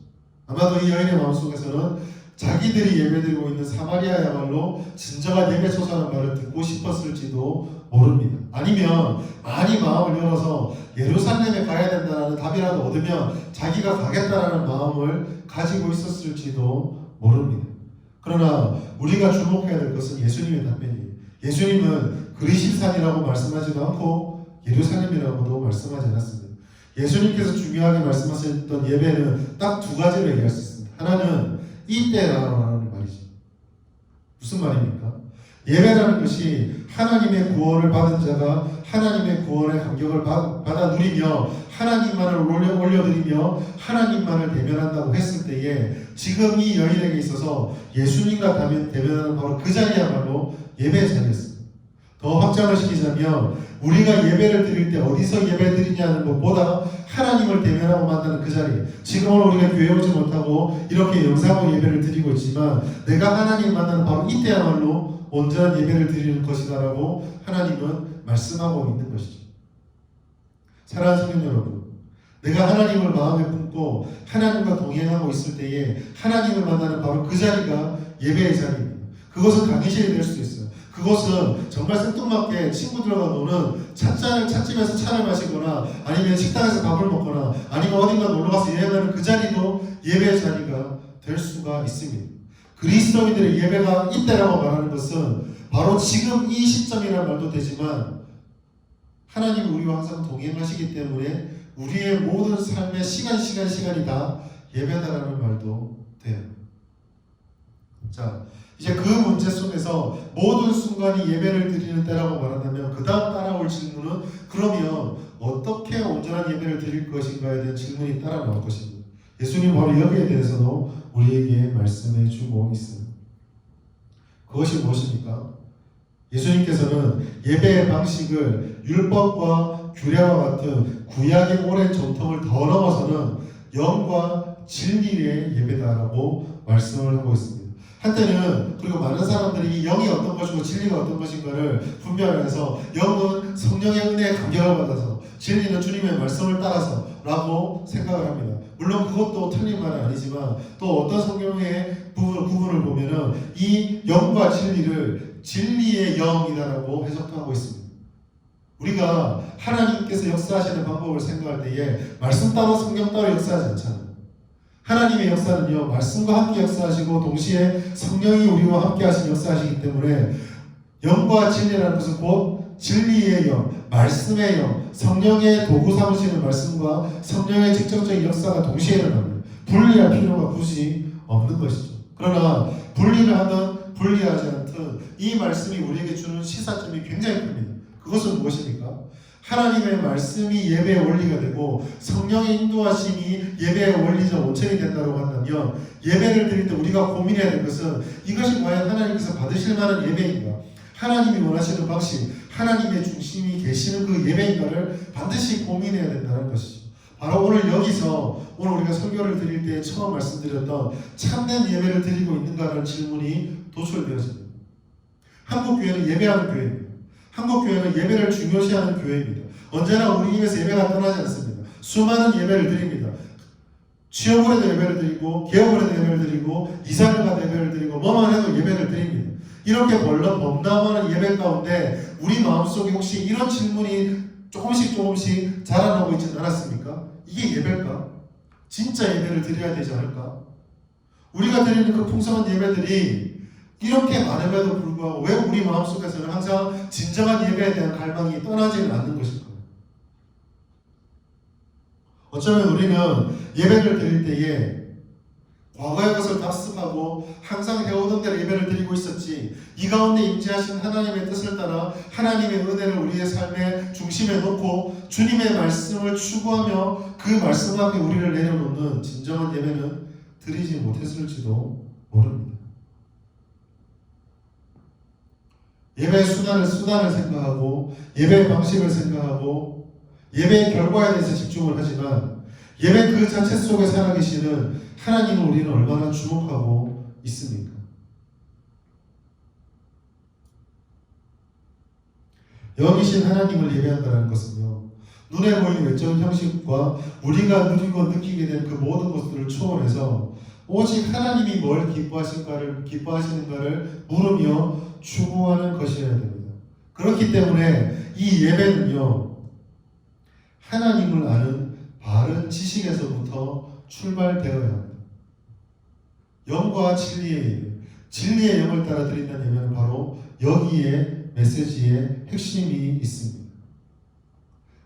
아마도 이 여인의 마음속에서는 자기들이 예배드리고 있는 사마리아야말로 진정한 예배 처소라는 말을 듣고 싶었을지도 모릅니다. 아니면 많이 마음을 열어서 예루살렘에 가야 된다는 답이라도 얻으면 자기가 가겠다라는 마음을 가지고 있었을지도 모릅니다. 그러나 우리가 주목해야 될 것은 예수님의 답변이에요. 예수님은 그리심산이라고 말씀하지도 않고 예루살렘이라고도 말씀하지 않았습니다. 예수님께서 중요하게 말씀하셨던 예배는 딱 두 가지로 얘기할 수 있습니다. 하나는 이때라는 말이죠. 무슨 말입니까? 예배라는 것이 하나님의 구원을 받은 자가 하나님의 구원의 감격을 받아 누리며 하나님만을 올려드리며 하나님만을 대면한다고 했을 때에 지금 이 여인에게 있어서 예수님과 대면하는 바로 그 자리야말로 예배의 자리였습니다. 더 확장을 시키자면 우리가 예배를 드릴 때 어디서 예배 드리냐는 것보다 하나님을 대면하고 만나는 그 자리, 지금은 우리가 교회에 오지 못하고 이렇게 영상으로 예배를 드리고 있지만 내가 하나님 만나는 바로 이때야말로 온전한 예배를 드리는 것이다라고 하나님은 말씀하고 있는 것이죠. 사랑하는 성도 여러분, 내가 하나님을 마음에 품고 하나님과 동행하고 있을 때에 하나님을 만나는 바로 그 자리가 예배의 자리입니다. 그것은 강의실이 될 수도 있어요. 그것은 정말 생뚱맞게 친구들과 노는 찻집에서 차를 마시거나 아니면 식당에서 밥을 먹거나 아니면 어딘가 놀러가서 예배하는 그 자리도 예배의 자리가 될 수가 있습니다. 그리스도인들의 예배가 이때라고 말하는 것은 바로 지금 이 시점이라는 말도 되지만 하나님이 우리와 항상 동행하시기 때문에 우리의 모든 삶의 시간이 다 예배다라는 말도 돼요. 자, 이제 그 문제 속에서 모든 순간이 예배를 드리는 때라고 말한다면 그 다음 따라올 질문은 그러면 어떻게 온전한 예배를 드릴 것인가에 대한 질문이 따라 나올 것입니다. 예수님 바로 여기에 대해서도 우리에게 말씀해 주고 있습니다. 그것이 무엇입니까? 예수님께서는 예배의 방식을 율법과 규례와 같은 구약의 오랜 전통을 더 넘어서는 영과 진리의 예배다라고 말씀을 하고 있습니다. 한때는 그리고 많은 사람들이 이 영이 어떤 것이고 진리가 어떤 것인가를 분별해서 영은 성령의 은혜에 감격을 받아서 진리는 주님의 말씀을 따라서 라고 생각을 합니다. 물론 그것도 틀린 말은 아니지만 또 어떤 성경의 부분을 보면은 이 영과 진리를 진리의 영이다라고 해석도 하고 있습니다. 우리가 하나님께서 역사하시는 방법을 생각할 때에 말씀 따로 성경 따로 역사하지 않잖아요. 하나님의 역사는요, 말씀과 함께 역사하시고 동시에 성령이 우리와 함께 하신 역사하시기 때문에 영과 진리라는 것은 곧 진리의 영, 말씀의 영, 성령의 도구 삼으시는 말씀과 성령의 직접적인 역사가 동시에 일어납니다. 분리할 필요가 굳이 없는 것이죠. 그러나 분리를 하든 분리하지 않든 이 말씀이 우리에게 주는 시사점이 굉장히 큽니다. 그것은 무엇입니까? 하나님의 말씀이 예배의 원리가 되고 성령의 인도하심이 예배의 원리적 원천이 된다고 한다면 예배를 드릴 때 우리가 고민해야 될 것은 이것이 과연 하나님께서 받으실 만한 예배인가? 하나님이 원하시는 방식, 하나님의 중심이 계시는 그 예배인가를 반드시 고민해야 된다는 것이죠. 바로 오늘 여기서 오늘 우리가 설교를 드릴 때 처음 말씀드렸던 참된 예배를 드리고 있는가라는 질문이 도출되어집니다. 한국교회는 예배하는 교회입니다. 한국교회는 예배를 중요시하는 교회입니다. 언제나 우리 입에서 예배가 떠나지 않습니다. 수많은 예배를 드립니다. 취업을 해도 예배를 드리고 개업을 해도 예배를 드리고 이사를 가도 예배를 드리고 뭐만 해도 예배를 드립니다. 이렇게 범람하는 예배 가운데 우리 마음속에 혹시 이런 질문이 조금씩 자라나고 있지는 않았습니까? 이게 예배일까? 진짜 예배를 드려야 되지 않을까? 우리가 드리는 그 풍성한 예배들이 이렇게 많음에도 불구하고 왜 우리 마음속에서는 항상 진정한 예배에 대한 갈망이 떠나지는 않는 것일까요? 어쩌면 우리는 예배를 드릴 때에 과거의 것을 답습하고 항상 해오던 대로 예배를 드리고 있었지 이 가운데 임재하신 하나님의 뜻을 따라 하나님의 은혜를 우리의 삶의 중심에 놓고 주님의 말씀을 추구하며 그 말씀 앞에 우리를 내려놓는 진정한 예배는 드리지 못했을지도 모릅니다. 예배의 수단을 생각하고 예배의 방식을 생각하고 예배의 결과에 대해서 집중을 하지만 예배 그 자체 속에 살아계시는 하나님을 우리는 얼마나 주목하고 있습니까? 영이신 하나님을 예배한다는 것은요, 눈에 보이는 외적인 형식과 우리가 누리고 느끼게 된 그 모든 것들을 초월해서 오직 하나님이 뭘 기뻐하시는가를 물으며 추구하는 것이어야 됩니다. 그렇기 때문에 이 예배는요, 하나님을 아는 바른 지식에서부터 출발되어야 합니다. 영과 진리의 예배, 진리의 영을 따라 드린다는 예배는 바로 여기에 메시지의 핵심이 있습니다.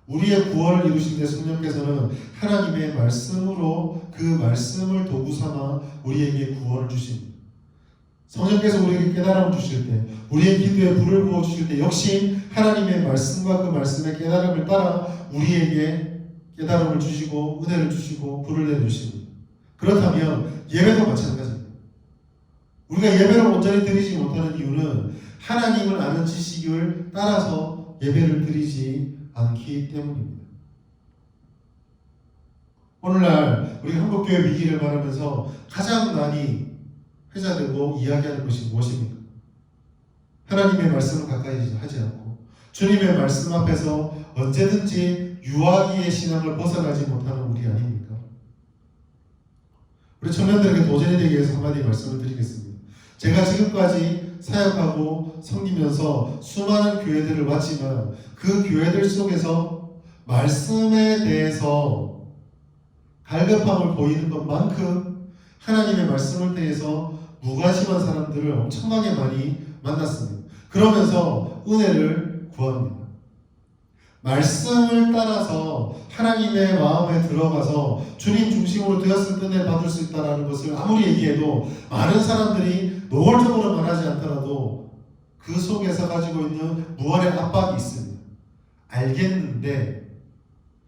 우리의 구원을 이루실 때 성령께서는 하나님의 말씀으로 그 말씀을 도구 삼아 우리에게 구원을 주십니다. 성령께서 우리에게 깨달음을 주실 때, 우리의 기도에 불을 부어주실 때 역시 하나님의 말씀과 그 말씀의 깨달음을 따라 우리에게 깨달음을 주시고 은혜를 주시고 불을 내주십니다. 그렇다면 예배도 마찬가지입니다. 우리가 예배를 온전히 드리지 못하는 이유는 하나님을 아는 지식을 따라서 예배를 드리지 않기 때문입니다. 오늘날 우리 한국교회 위기를 말하면서 가장 많이 회자되고 이야기하는 것이 무엇입니까? 하나님의 말씀을 가까이 하지 않고 주님의 말씀 앞에서 언제든지 유아기의 신앙을 벗어나지 못하는 우리 아닙니까? 우리 청년들에게 도전이 되기 위해서 한마디 말씀을 드리겠습니다. 제가 지금까지 사역하고 섬기면서 수많은 교회들을 봤지만 그 교회들 속에서 말씀에 대해서 갈급함을 보이는 것만큼 하나님의 말씀을 대해서 무관심한 사람들을 엄청나게 많이 만났습니다. 그러면서 은혜를 구합니다. 말씀을 따라서 하나님의 마음에 들어가서 주님 중심으로 되었을 때 은혜 받을 수 있다는 것을 아무리 얘기해도 많은 사람들이 노골적으로 말하지 않더라도 그 속에서 가지고 있는 무한의 압박이 있습니다. 알겠는데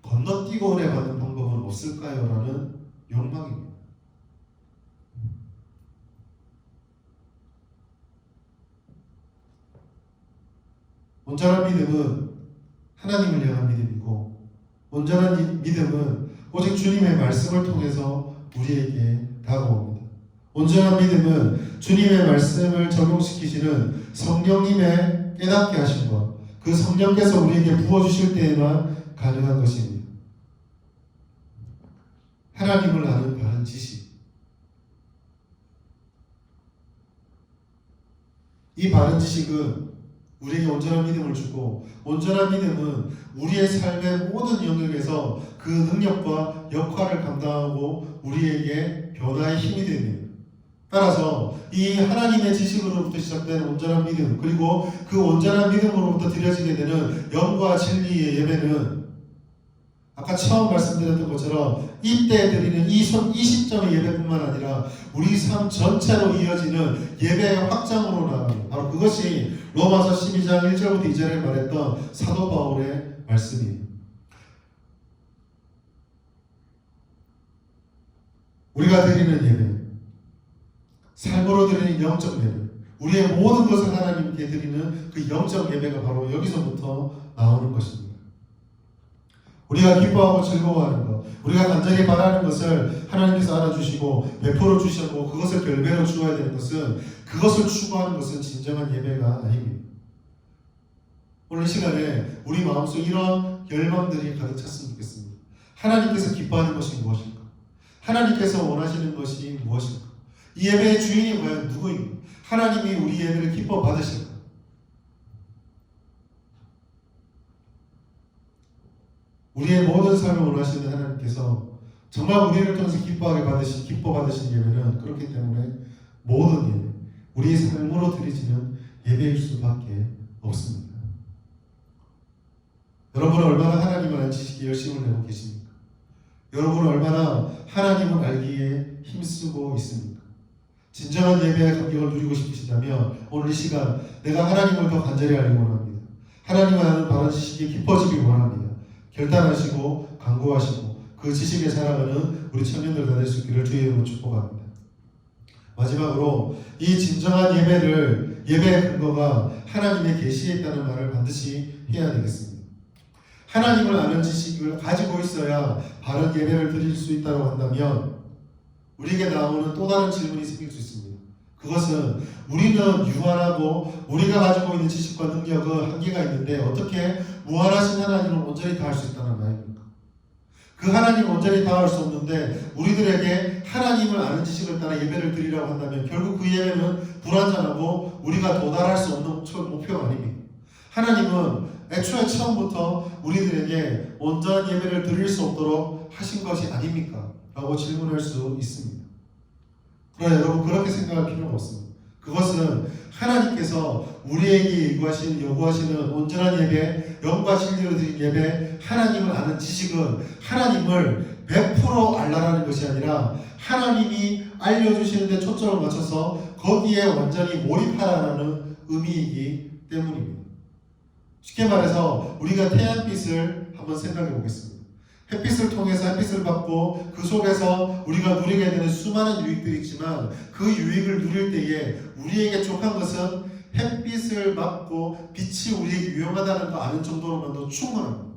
건너뛰고 은혜 받는 방법은 없을까요? 라는 욕망입니다. 온전한 믿음은 하나님을 향한 믿음이고 온전한 믿음은 오직 주님의 말씀을 통해서 우리에게 다가옵니다. 온전한 믿음은 주님의 말씀을 적용시키시는 성령님의 깨닫게 하신 것, 그 성령께서 우리에게 부어주실 때에만 가능한 것입니다. 하나님을 아는 바른 지식. 이 바른 지식은 우리에게 온전한 믿음을 주고, 온전한 믿음은 우리의 삶의 모든 영역에서 그 능력과 역할을 감당하고 우리에게 변화의 힘이 됩니다. 따라서 이 하나님의 지식으로부터 시작되는 온전한 믿음, 그리고 그 온전한 믿음으로부터 드려지게 되는 영과 진리의 예배는 아까 처음 말씀드렸던 것처럼 이때 드리는 이 시점의 예배뿐만 아니라 우리 삶 전체로 이어지는 예배의 확장으로 나갑니다. 바로 그것이 로마서 12장 1절부터 2절에 말했던 사도 바울의 말씀입니다. 우리가 드리는 예배, 삶으로 드리는 영적 예배, 우리의 모든 것을 하나님께 드리는 그 영적 예배가 바로 여기서부터 나오는 것입니다. 우리가 기뻐하고 즐거워하는 것, 우리가 간절히 바라는 것을 하나님께서 알아주시고 베풀어 주시고 그것을 결배로 주어야 되는 것은, 그것을 추구하는 것은 진정한 예배가 아닙니다. 오늘 이 시간에 우리 마음속 이런 열망들이 가득 찼으면 좋겠습니다. 하나님께서 기뻐하는 것이 무엇일까? 하나님께서 원하시는 것이 무엇일까? 이 예배의 주인이 과연 누구인가? 하나님이 우리 예배를 기뻐 받으실까? 우리의 모든 삶을 원하시는 하나님께서 정말 우리를 통해서 기뻐 받으신 예배는, 그렇기 때문에 모든 예배, 우리의 삶으로 드리지는 예배일 수밖에 없습니다. 여러분은 얼마나 하나님을 아는 지식에 열심을 내고 계십니까? 여러분은 얼마나 하나님을 알기에 힘쓰고 있습니까? 진정한 예배의 감격을 누리고 싶으시다면 오늘 이 시간 내가 하나님을 더 간절히 알기 원합니다. 하나님을 아는 바른 지식에 깊어지기 원합니다. 결단하시고 강구하시고 그 지식에 살아가는 우리 청년들 다 될 수 있기를 주의 이름으로 축복합니다. 마지막으로 이 진정한 예배의 근거가 하나님의 계시에 있다는 말을 반드시 해야 되겠습니다. 하나님을 아는 지식을 가지고 있어야 바른 예배를 드릴 수 있다고 한다면 우리에게 나오는 또 다른 질문이 생길 수 있습니다. 그것은 우리는 유한하고 우리가 가지고 있는 지식과 능력은 한계가 있는데 어떻게 무한하신 하나님을 온전히 다할 수 있다는 말입니까? 그 하나님을 온전히 다할 수 없는데 우리들에게 하나님을 아는 지식을 따라 예배를 드리라고 한다면 결국 그 예배는 불완전하고 우리가 도달할 수 없는 목표가 아닙니다. 하나님은 애초에 처음부터 우리들에게 온전한 예배를 드릴 수 없도록 하신 것이 아닙니까? 라고 질문할 수 있습니다. 그러나 여러분 그렇게 생각할 필요가 없습니다. 그것은 하나님께서 우리에게 요구하시는 온전한 예배, 영과 진리로 드린 예배, 하나님을 아는 지식은 하나님을 100% 알라라는 것이 아니라 하나님이 알려주시는 데 초점을 맞춰서 거기에 완전히 몰입하라는 의미이기 때문입니다. 쉽게 말해서 우리가 태양빛을 한번 생각해 보겠습니다. 햇빛을 통해서 햇빛을 받고 그 속에서 우리가 누리게 되는 수많은 유익들이 있지만 그 유익을 누릴 때에 우리에게 족한 것은 햇빛을 받고 빛이 우리에게 유용하다는 거 아는 정도로만도 충분합니다.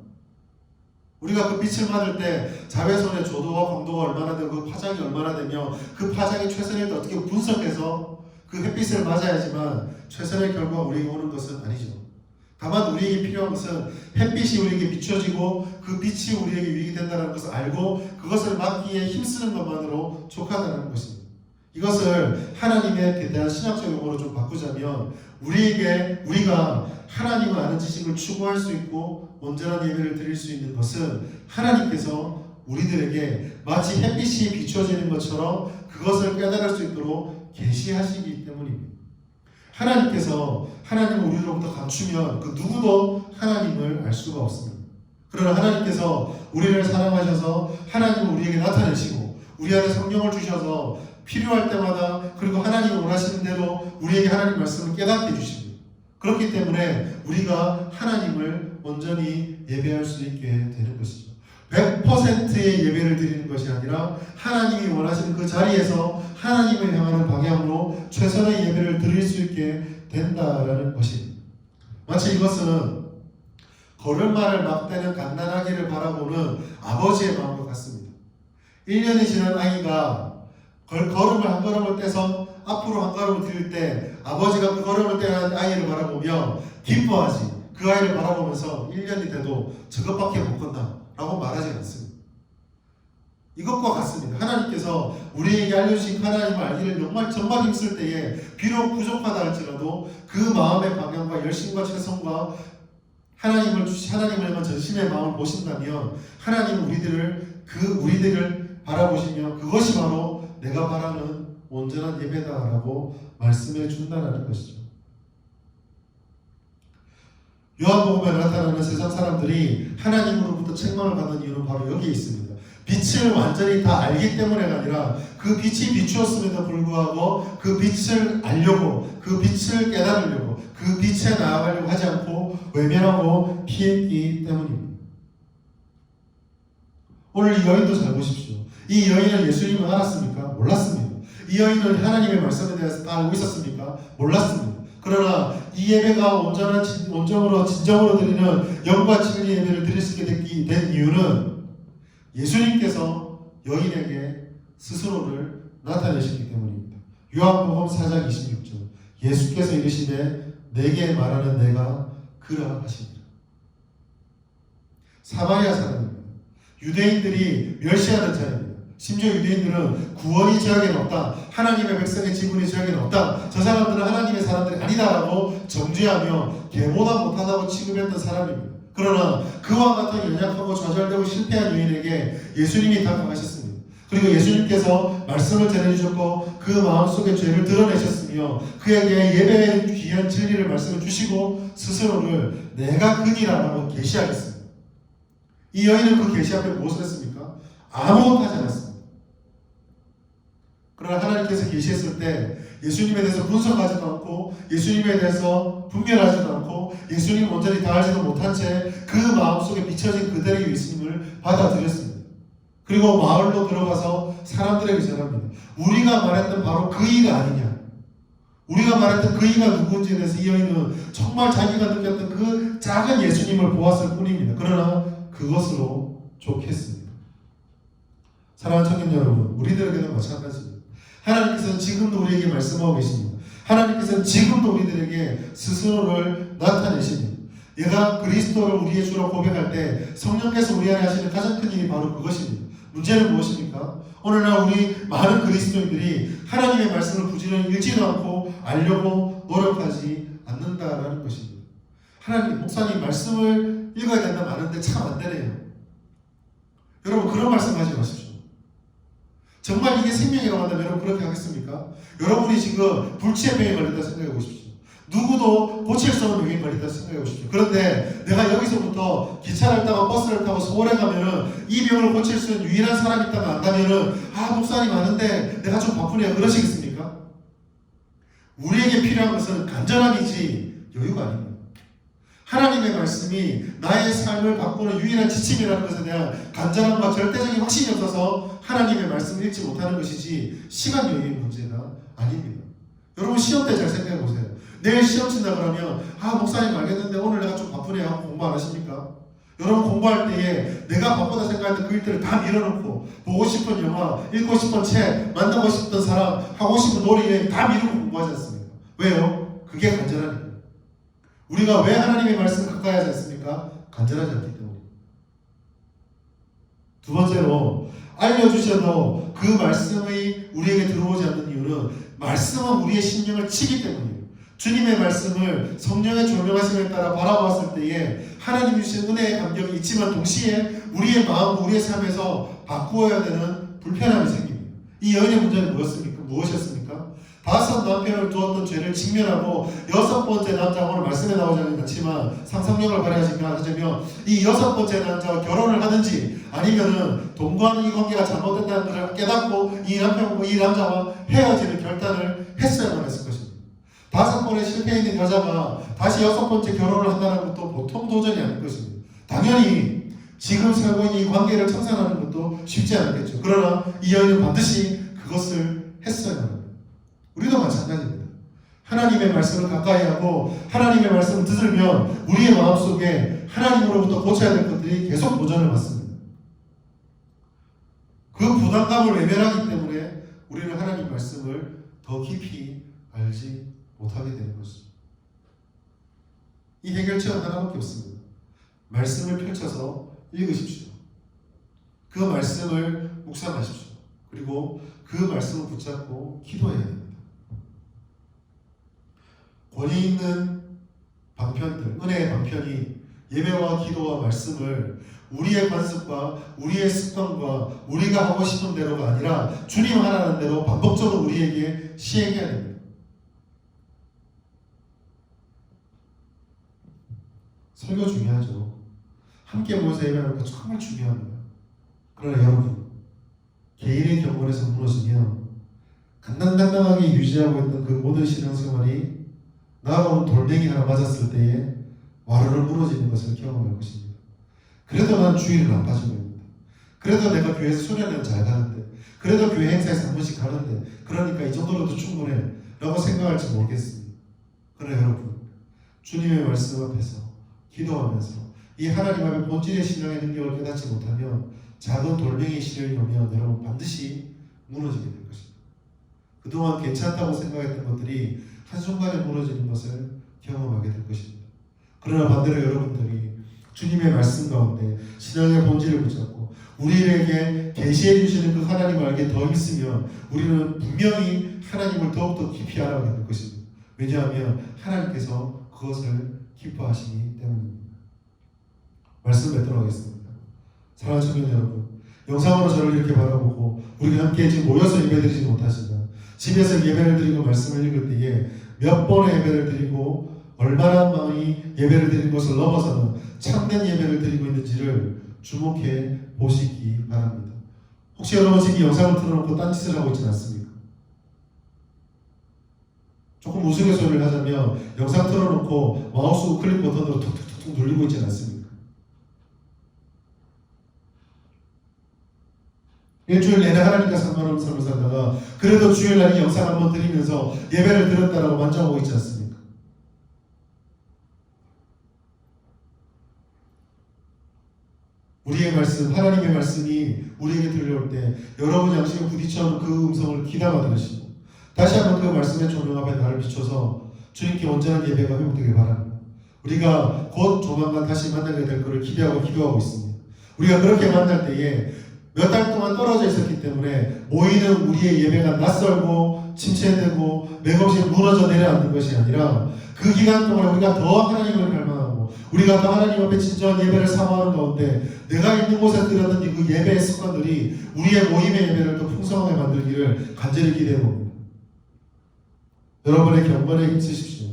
우리가 그 빛을 맞을 때 자외선의 조도와 강도가 얼마나 되고 그 파장이 얼마나 되며 그 파장이 최선일 때 어떻게 분석해서 그 햇빛을 맞아야지만 최선의 결과가 우리에게 오는 것은 아니죠. 다만 우리에게 필요한 것은 햇빛이 우리에게 비춰지고 그 빛이 우리에게 유익이 된다는 것을 알고 그것을 막기에 힘쓰는 것만으로 족하다는 것입니다. 이것을 하나님의 대한 신학적 용어로 좀 바꾸자면 우리가 하나님을 아는 지식을 추구할 수 있고 온전한 예배를 드릴 수 있는 것은 하나님께서 우리들에게 마치 햇빛이 비춰지는 것처럼 그것을 깨달을 수 있도록 계시하시기 때문입니다. 하나님께서 하나님을 우리로부터 감추면 그 누구도 하나님을 알 수가 없습니다. 그러나 하나님께서 우리를 사랑하셔서 하나님을 우리에게 나타내시고 우리 안에 성령을 주셔서 필요할 때마다 그리고 하나님이 원하시는 대로 우리에게 하나님 말씀을 깨닫게 해주십니다. 그렇기 때문에 우리가 하나님을 온전히 예배할 수 있게 되는 것이죠. 100%의 예배를 드리는 것이 아니라 하나님이 원하시는 그 자리에서 하나님을 향하는 방향으로 최선의 예배를 드릴 수 있게 된다라는 것입니다. 마치 이것은 걸음마를 막대는 갓난아기를 바라보는 아버지의 마음과 같습니다. 1년이 지난 아기가 걸음을 한 걸음을 떼서 앞으로 한 걸음을 들일 때 아버지가 그 걸음을 떼는 아이를 바라보며 기뻐하지. 그 아이를 바라보면서 1년이 돼도 저것밖에 못 건다 라고 말하지 않습니다. 이것과 같습니다. 하나님께서 우리에게 알려주신 하나님을 알기를 정말 힘쓸 때에 비록 부족하다 할지라도 그 마음의 방향과 열심과 최선과 하나님을 전심의 마음을 보신다면 하나님은 우리들을 바라보시며 그것이 바로 내가 바라는 온전한 예배다라고 말씀해 준다는 것이죠. 요한복음에 나타나는 세상 사람들이 하나님으로부터 책망을 받는 이유는 바로 여기에 있습니다. 빛을 완전히 다 알기 때문에가 아니라 그 빛이 비추었음에도 불구하고 그 빛을 알려고, 그 빛을 깨달으려고, 그 빛에 나아가려고 하지 않고 외면하고 피했기 때문입니다. 오늘 이 여인도 잘 보십시오. 이 여인은 예수님을 알았습니까? 몰랐습니다. 이 여인은 하나님의 말씀에 대해서 다 알고 있었습니까? 몰랐습니다. 그러나 이 예배가 온전으로 진정으로 드리는 영과 진리 예배를 드릴 수 있게 된 이유는 예수님께서 여인에게 스스로를 나타내셨기 때문입니다. 요한복음 4장 26절 예수께서 이르시되 내게 말하는 내가 그라 하시니라. 사마리아 사람입니다. 유대인들이 멸시하는 자입니다. 심지어 유대인들은 구원이 저에게는 없다. 하나님의 백성의 지분이 저에게는 없다. 저 사람들은 하나님의 사람들이 아니다라고 정죄하며 개보다 못하다고 취급했던 사람입니다. 그러나 그와 같은 연약하고 좌절되고 실패한 여인에게 예수님이 다가가셨습니다. 그리고 예수님께서 말씀을 전해주셨고 그 마음속의 죄를 드러내셨으며 그에게 예배의 귀한 진리를 말씀해 주시고 스스로를 내가 그니라라고 계시하셨습니다. 이 여인은 그 계시 앞에 무엇을 했습니까? 아무것도 하지 않았습니다. 그러나 하나님께서 계시했을 때 예수님에 대해서 분석하지도 않고 예수님에 대해서 분별하지도 않고 예수님 온전히 다 알지도 못한 채 그 마음속에 비춰진 그대의 예수님을 받아들였습니다. 그리고 마을로 들어가서 사람들에게 전합니다. 우리가 말했던 바로 그 이가 아니냐. 우리가 말했던 그 이가 누구인지에 대해서 이 여인은 정말 자기가 느꼈던 그 작은 예수님을 보았을 뿐입니다. 그러나 그것으로 좋겠습니다. 사랑하는 청년 여러분, 우리들에게도 마찬가지입니다. 하나님께서는 지금도 우리에게 말씀하고 계십니다. 하나님께서는 지금도 우리들에게 스스로를 나타내십니다. 내가 그리스도를 우리의 주로 고백할 때 성령께서 우리 안에 하시는 가장 큰 일이 바로 그것입니다. 문제는 무엇입니까? 오늘날 우리 많은 그리스도인들이 하나님의 말씀을 부지런히 읽지도 않고 알려고 노력하지 않는다라는 것입니다. 하나님, 목사님 말씀을 읽어야 된다 많은데 참 안 되네요. 여러분 그런 말씀하지 마십시오. 정말 이게 생명이라고 한다면 여러분 그렇게 하겠습니까? 여러분이 지금 불치의 병에 걸렸다 생각해 보십시오. 누구도 고칠 수 없는 병에 걸렸다 생각해 보십시오. 그런데 내가 여기서부터 기차를 타고 버스를 타고 서울에 가면은 이 병을 고칠 수 있는 유일한 사람이 있다가 안다면은 목사님 아는데 내가 좀 바쁘네요. 그러시겠습니까? 우리에게 필요한 것은 간절함이지 여유가 아닙니다. 하나님의 말씀이 나의 삶을 바꾸는 유일한 지침이라는 것에 대한 간절함과 절대적인 확신이 없어서 하나님의 말씀을 읽지 못하는 것이지 시간 여유의 문제가 아닙니다. 여러분 시험 때 잘 생각해 보세요. 내일 시험 친다 그러면 목사님 알겠는데 오늘 내가 좀 바쁘네요 하고 공부 안 하십니까? 여러분 공부할 때에 내가 바쁘다 생각했던 그 일들을 다 밀어놓고 보고 싶은 영화, 읽고 싶은 책, 만나고 싶던 사람, 하고 싶은 놀이 다 미루고 공부하지 않습니까? 왜요? 그게 간절함입니다. 우리가 왜 하나님의 말씀을 가까이 하지 않습니까? 간절하지 않기 때문입니다. 두 번째로 알려주셔도 그 말씀이 우리에게 들어오지 않는 이유는 말씀은 우리의 심령을 치기 때문이에요. 주님의 말씀을 성령의 조명하심에 따라 바라보았을 때에 하나님 주신 은혜의 감격이 있지만 동시에 우리의 마음, 우리의 삶에서 바꾸어야 되는 불편함이 생깁니다. 이 여인의 문제는 무엇이었습니까? 5 남편을 두었던 죄를 직면하고 6번째 남자, 오늘 말씀에 나오지 않지만 상상력을 발휘하자면 이 6번째 남자와 결혼을 하든지 아니면은 동거하는 이 관계가 잘못된다는 것을 깨닫고 이 남편과 이 남자와 헤어지는 결단을 했어야만 했을 것입니다. 5번의 실패 있는 여자가 다시 6번째 결혼을 한다는 것도 보통 도전이 아닐 것입니다. 당연히 지금 살고 있는 이 관계를 청산하는 것도 쉽지 않겠죠. 그러나 이 여인은 반드시 그것을 했어야만 합니다. 우리도 마찬가지입니다. 하나님의 말씀을 가까이 하고 하나님의 말씀을 들으면 우리의 마음속에 하나님으로부터 고쳐야 될 것들이 계속 도전을 받습니다. 그 부담감을 외면하기 때문에 우리는 하나님 말씀을 더 깊이 알지 못하게 되는 것입니다. 이 해결책은 하나밖에 없습니다. 말씀을 펼쳐서 읽으십시오. 그 말씀을 묵상하십시오. 그리고 그 말씀을 붙잡고 기도해야 됩니다. 권위 있는 방편들, 은혜의 방편이 예배와 기도와 말씀을 우리의 관습과 우리의 습관과 우리가 하고 싶은 대로가 아니라 주님 하라는 대로 반복적으로 우리에게 시행해야 됩니다. 설교 중요하죠. 함께 모여서 예배하는 거 정말 중요합니다. 그러나 여러분, 개인의 경건에서 무너지면 간당간당하게 유지하고 있는 그 모든 신앙생활이 나아가는 돌멩이 하나 맞았을 때에 와르르 무너지는 것을 경험할 것입니다. 그래도 난 주일은 안 빠지고 있는데, 그래도 내가 교회에서 수련회는 잘 가는데, 그래도 교회 행사에서 한 번씩 가는데, 그러니까 이 정도로도 충분해 라고 생각할지 모르겠습니다. 그러나 여러분, 주님의 말씀 앞에서 기도하면서 이 하나님 앞에 본질의 신앙의 능력을 깨닫지 못하면 작은 돌멩이 실현이 오면 여러분 반드시 무너지게 될 것입니다. 그동안 괜찮다고 생각했던 것들이 한순간에 무너지는 것을 경험하게 될 것입니다. 그러나 반대로 여러분들이 주님의 말씀 가운데 신앙의 본질을 붙잡고 우리에게 계시해 주시는 그 하나님을 알게 더 있으면 우리는 분명히 하나님을 더욱더 깊이 알아가게 될 것입니다. 왜냐하면 하나님께서 그것을 기뻐하시기 때문입니다. 말씀 맺도록 하겠습니다. 사랑하는 청년 여러분, 영상으로 저를 이렇게 바라보고 우리가 함께 지금 모여서 예배드리지 못하지만 집에서 예배를 드리고 말씀을 읽을 때에 몇 번의 예배를 드리고 얼마나 많이 예배를 드린 것을 넘어서는 참된 예배를 드리고 있는지를 주목해 보시기 바랍니다. 혹시 여러분 지금 영상을 틀어놓고 딴짓을 하고 있지는 않습니까? 조금 우스갯소리를 하자면 영상 틀어놓고 마우스 우클릭 버튼으로 툭툭툭 눌리고 있지는 않습니까? 일주일 내내 하나님과 상관없는 삶을 살다가 그래도 주일날 이 영상 한번 드리면서 예배를 드렸다라고 만족하고 있지 않습니까? 우리의 말씀, 하나님의 말씀이 우리에게 들려올 때 여러분 양심에 부딪혀오는 그 음성을 귀담아 들으시고 다시 한번 그 말씀의 조명 앞에 나를 비춰서 주님께 온전한 예배가 회복되길 바랍니다. 우리가 곧 조만간 다시 만나게 될 것을 기대하고 기도하고 있습니다. 우리가 그렇게 만날 때에 몇 달 동안 떨어져 있었기 때문에 모이는 우리의 예배가 낯설고 침체되고 맥없이 무너져 내려앉는 것이 아니라 그 기간 동안 우리가 더 하나님을 갈망하고 우리가 더 하나님 앞에 진정한 예배를 사모하는 가운데 내가 있는 곳에 들었던 그 예배의 습관들이 우리의 모임의 예배를 더 풍성하게 만들기를 간절히 기대해 봅니다. 여러분의 경건에 힘쓰십시오.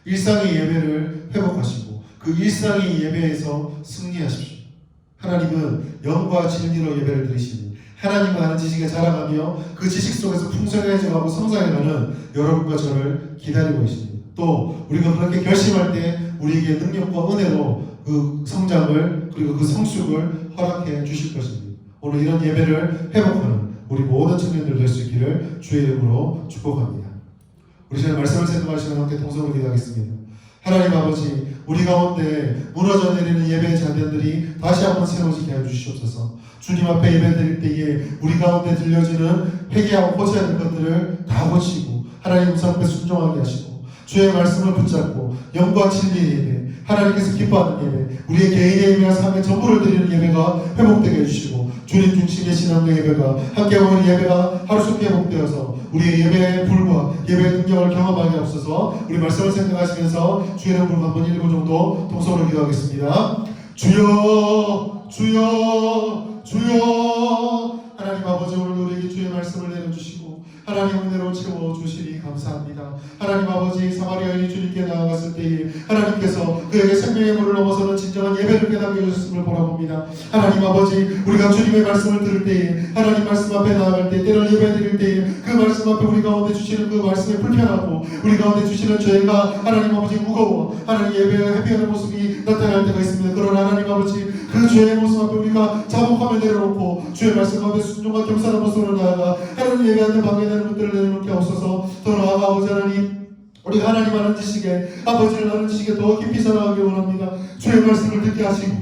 일상의 예배를 회복하시고 그 일상의 예배에서 승리하십시오. 하나님은 영과 진리로 예배를 드리시니 하나님을 아는 지식에 자라가며 그 지식 속에서 풍성해져가고 성장해가는 여러분과 저를 기다리고 계십니다. 또 우리가 그렇게 결심할 때 우리에게 능력과 은혜로 그 성장을 그리고 그 성숙을 허락해 주실 것입니다. 오늘 이런 예배를 회복하는 우리 모든 청년들 될 수 있기를 주의 이름으로 축복합니다. 우리 지금 말씀을 생각하시면 함께 동성을 기도하겠습니다. 하나님 아버지, 우리 가운데 무너져 내리는 예배의 잔변들이 다시 한번 세워지게 해주시옵소서. 주님 앞에 예배 드릴 때에 우리 가운데 들려지는 회개하고 고쳐야 될 것들을 다 고치고 하나님 음성 앞에 순종하게 하시고 주의 말씀을 붙잡고 영과 진리의 예배, 하나님께서 기뻐하는 예배, 우리의 개인의 예배와 삶의 전부를 드리는 예배가 회복되게 해주시고 주님 중심의 신앙의 예배가 함께 오는 예배가 하루속히 회복되어서 우리의 예배의 불과 예배의 능력을 경험하게 없어서 우리 말씀을 생각하시면서 주의 이름으로 한번 1분 정도 동성으로 기도하겠습니다. 주여 주여 주여. 하나님 아버지, 오늘 우리에게 주의 말씀을 내려주시고 하나님 은혜로 채워주시니 감사합니다. 하나님 아버지, 사마리아인이 주님께 나아갔을 때에 하나님께서 그에게 생명의 물을 넘어서는 진정한 예배를 깨닫게 해주셨음을 보라봅니다. 하나님 아버지, 우리가 주님의 말씀을 들을 때에 하나님 말씀 앞에 나아갈 때 때를 예배 드릴 때에 그 말씀 앞에 우리 가운데 주시는 그 말씀에 불편하고 우리 가운데 주시는 죄가 하나님 아버지 무거워 하나님 예배에 회개하는 모습이 나타날 때가 있습니다. 그러나 하나님 아버지, 그 죄의 모습 앞에 우리가 자복함을 내려놓고 주의 말씀 앞에 순종과 겸손한 모습으로 나아가 하나님 예배하는 방해되는 것들을 내려놓게 하옵소서. 더 나아가 아버지 하나님, 우리 하나님 아는 지식에 아버지를 아는 지식에 더 깊이 살아가기 원합니다. 주의 말씀을 듣게 하시고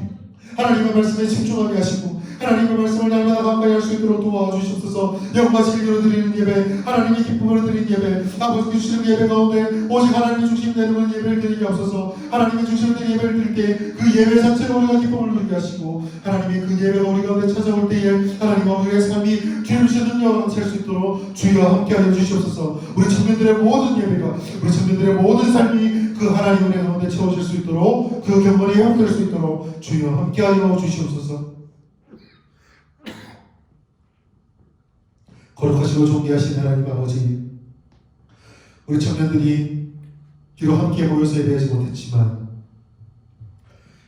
하나님의 말씀에 집중하게 하시고 하나님의 말씀을 날마다 가까이 할 수 있도록 도와주시옵소서. 영과 진리로 드리는 예배, 하나님의 기쁨으로 드리는 예배, 아버지 주시는 예배 가운데 오직 하나님의 중심 되는 예배를 드리게 하옵소서. 하나님의 중심을 드린 예배를 드릴 때 그 예배 자체로 우리가 기쁨을 누리게 하시고, 하나님의 그 예배가 우리 가운데 찾아올 때에 하나님과 우리의 삶이 주님 주신 능력을 감찰 수 있도록 주여 함께하여 주시옵소서. 우리 청년들의 모든 예배가, 우리 청년들의 모든 삶이 그 하나님의 은혜 가운데 채워질 수 있도록, 그 경건이 회복될 수 있도록 주여 함께하여 주시옵소서. 거룩하시고 존귀하신 하나님 아버지, 우리 청년들이 비록 함께 모여서 예배하지 못했지만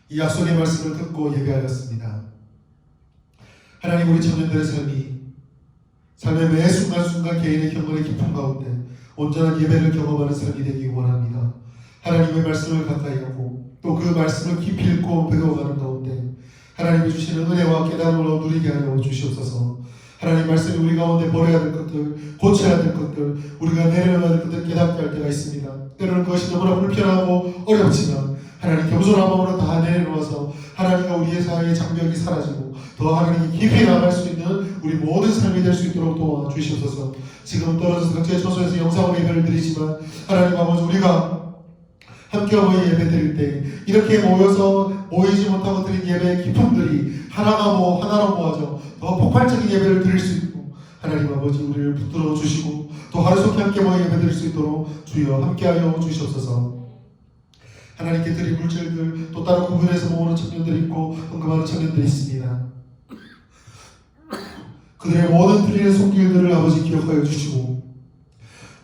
이 약속의 말씀을 듣고 예배하였습니다. 하나님, 우리 청년들의 삶의 매 순간순간 개인의 경건의 깊은 가운데 온전한 예배를 경험하는 삶이 되기 원합니다. 하나님의 말씀을 가까이 하고 또 그 말씀을 깊이 읽고 배워가는 가운데 하나님이 주시는 은혜와 깨달음을 누리게 하여 주시옵소서. 하나님 말씀이 우리 가운데 버려야 될 것들, 고쳐야 될 것들, 우리가 내려놔야 될 것들 깨닫게 할 때가 있습니다. 때로는 그것이 너무나 불편하고 어렵지만 하나님 겸손한 마음으로 다 내려놓아서 하나님과 우리의 사이의 장벽이 사라지고 더 하나님이 깊이 나아갈 수 있는 우리 모든 삶이 될 수 있도록 도와주시옵소서. 지금 떨어져서 각자의 처소에서 영상으로 예배를 드리지만 하나님 아버지, 우리가 함께 모여 예배 드릴 때 이렇게 모이지 못하고 드린 예배의 기쁨들이 하나로 모아져 더 폭발적인 예배를 드릴 수 있고, 하나님 아버지 우리를 붙들어 주시고 또 하루속히 함께 모여 예배 드릴 수 있도록 주여 함께하여 주시옵소서. 하나님께 드린 물질들 또 따로 구분해서 모으는 청년들이 있고 헌금하는 청년들이 있습니다. 그들의 모든 드리는 손길들을 아버지 기억하여 주시고,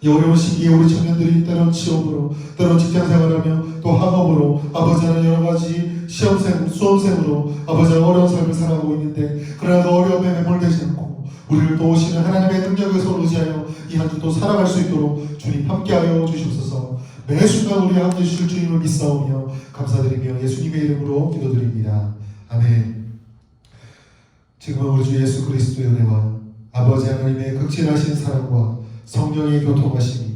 이 어려운 시기에 우리 청년들이 때론 취업으로, 때론 직장생활하며 또 학업으로, 아버지는 여러가지 시험생, 수험생으로 아버지 어려운 삶을 살아가고 있는데, 그러나 그 어려움에 매몰되지 않고 우리를 도우시는 하나님의 능력을 손 의지하여 이 한 주 또 살아갈 수 있도록 주님 함께하여 주시옵소서. 매 순간 우리와 함께 주실 주님을 믿사오며 감사드리며 예수님의 이름으로 기도드립니다. 아멘. 지금은 우리 주 예수 그리스도의 은혜와 아버지 하나님의 극진하신 사랑과 성령의 교통하심이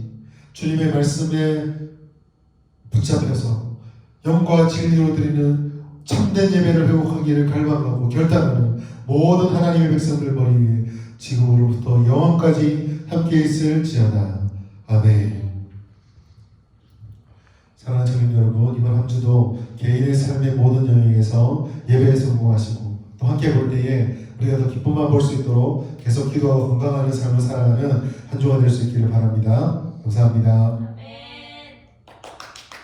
주님의 말씀에 붙잡혀서 영과 진리로 드리는 참된 예배를 회복하기를 갈망하고 결단하는 모든 하나님의 백성들 머리 위에 지금으로부터 영원까지 함께 있을지어다. 아멘. 사랑하는 청년 여러분, 이번 한 주도 개인의 삶의 모든 영역에서 예배에 성공하시고 또 함께 볼 때에 우리가 더 기쁨만 볼 수 있도록 계속 기도하고 건강한 삶을 살아가는 한 주가 될 수 있기를 바랍니다. 감사합니다.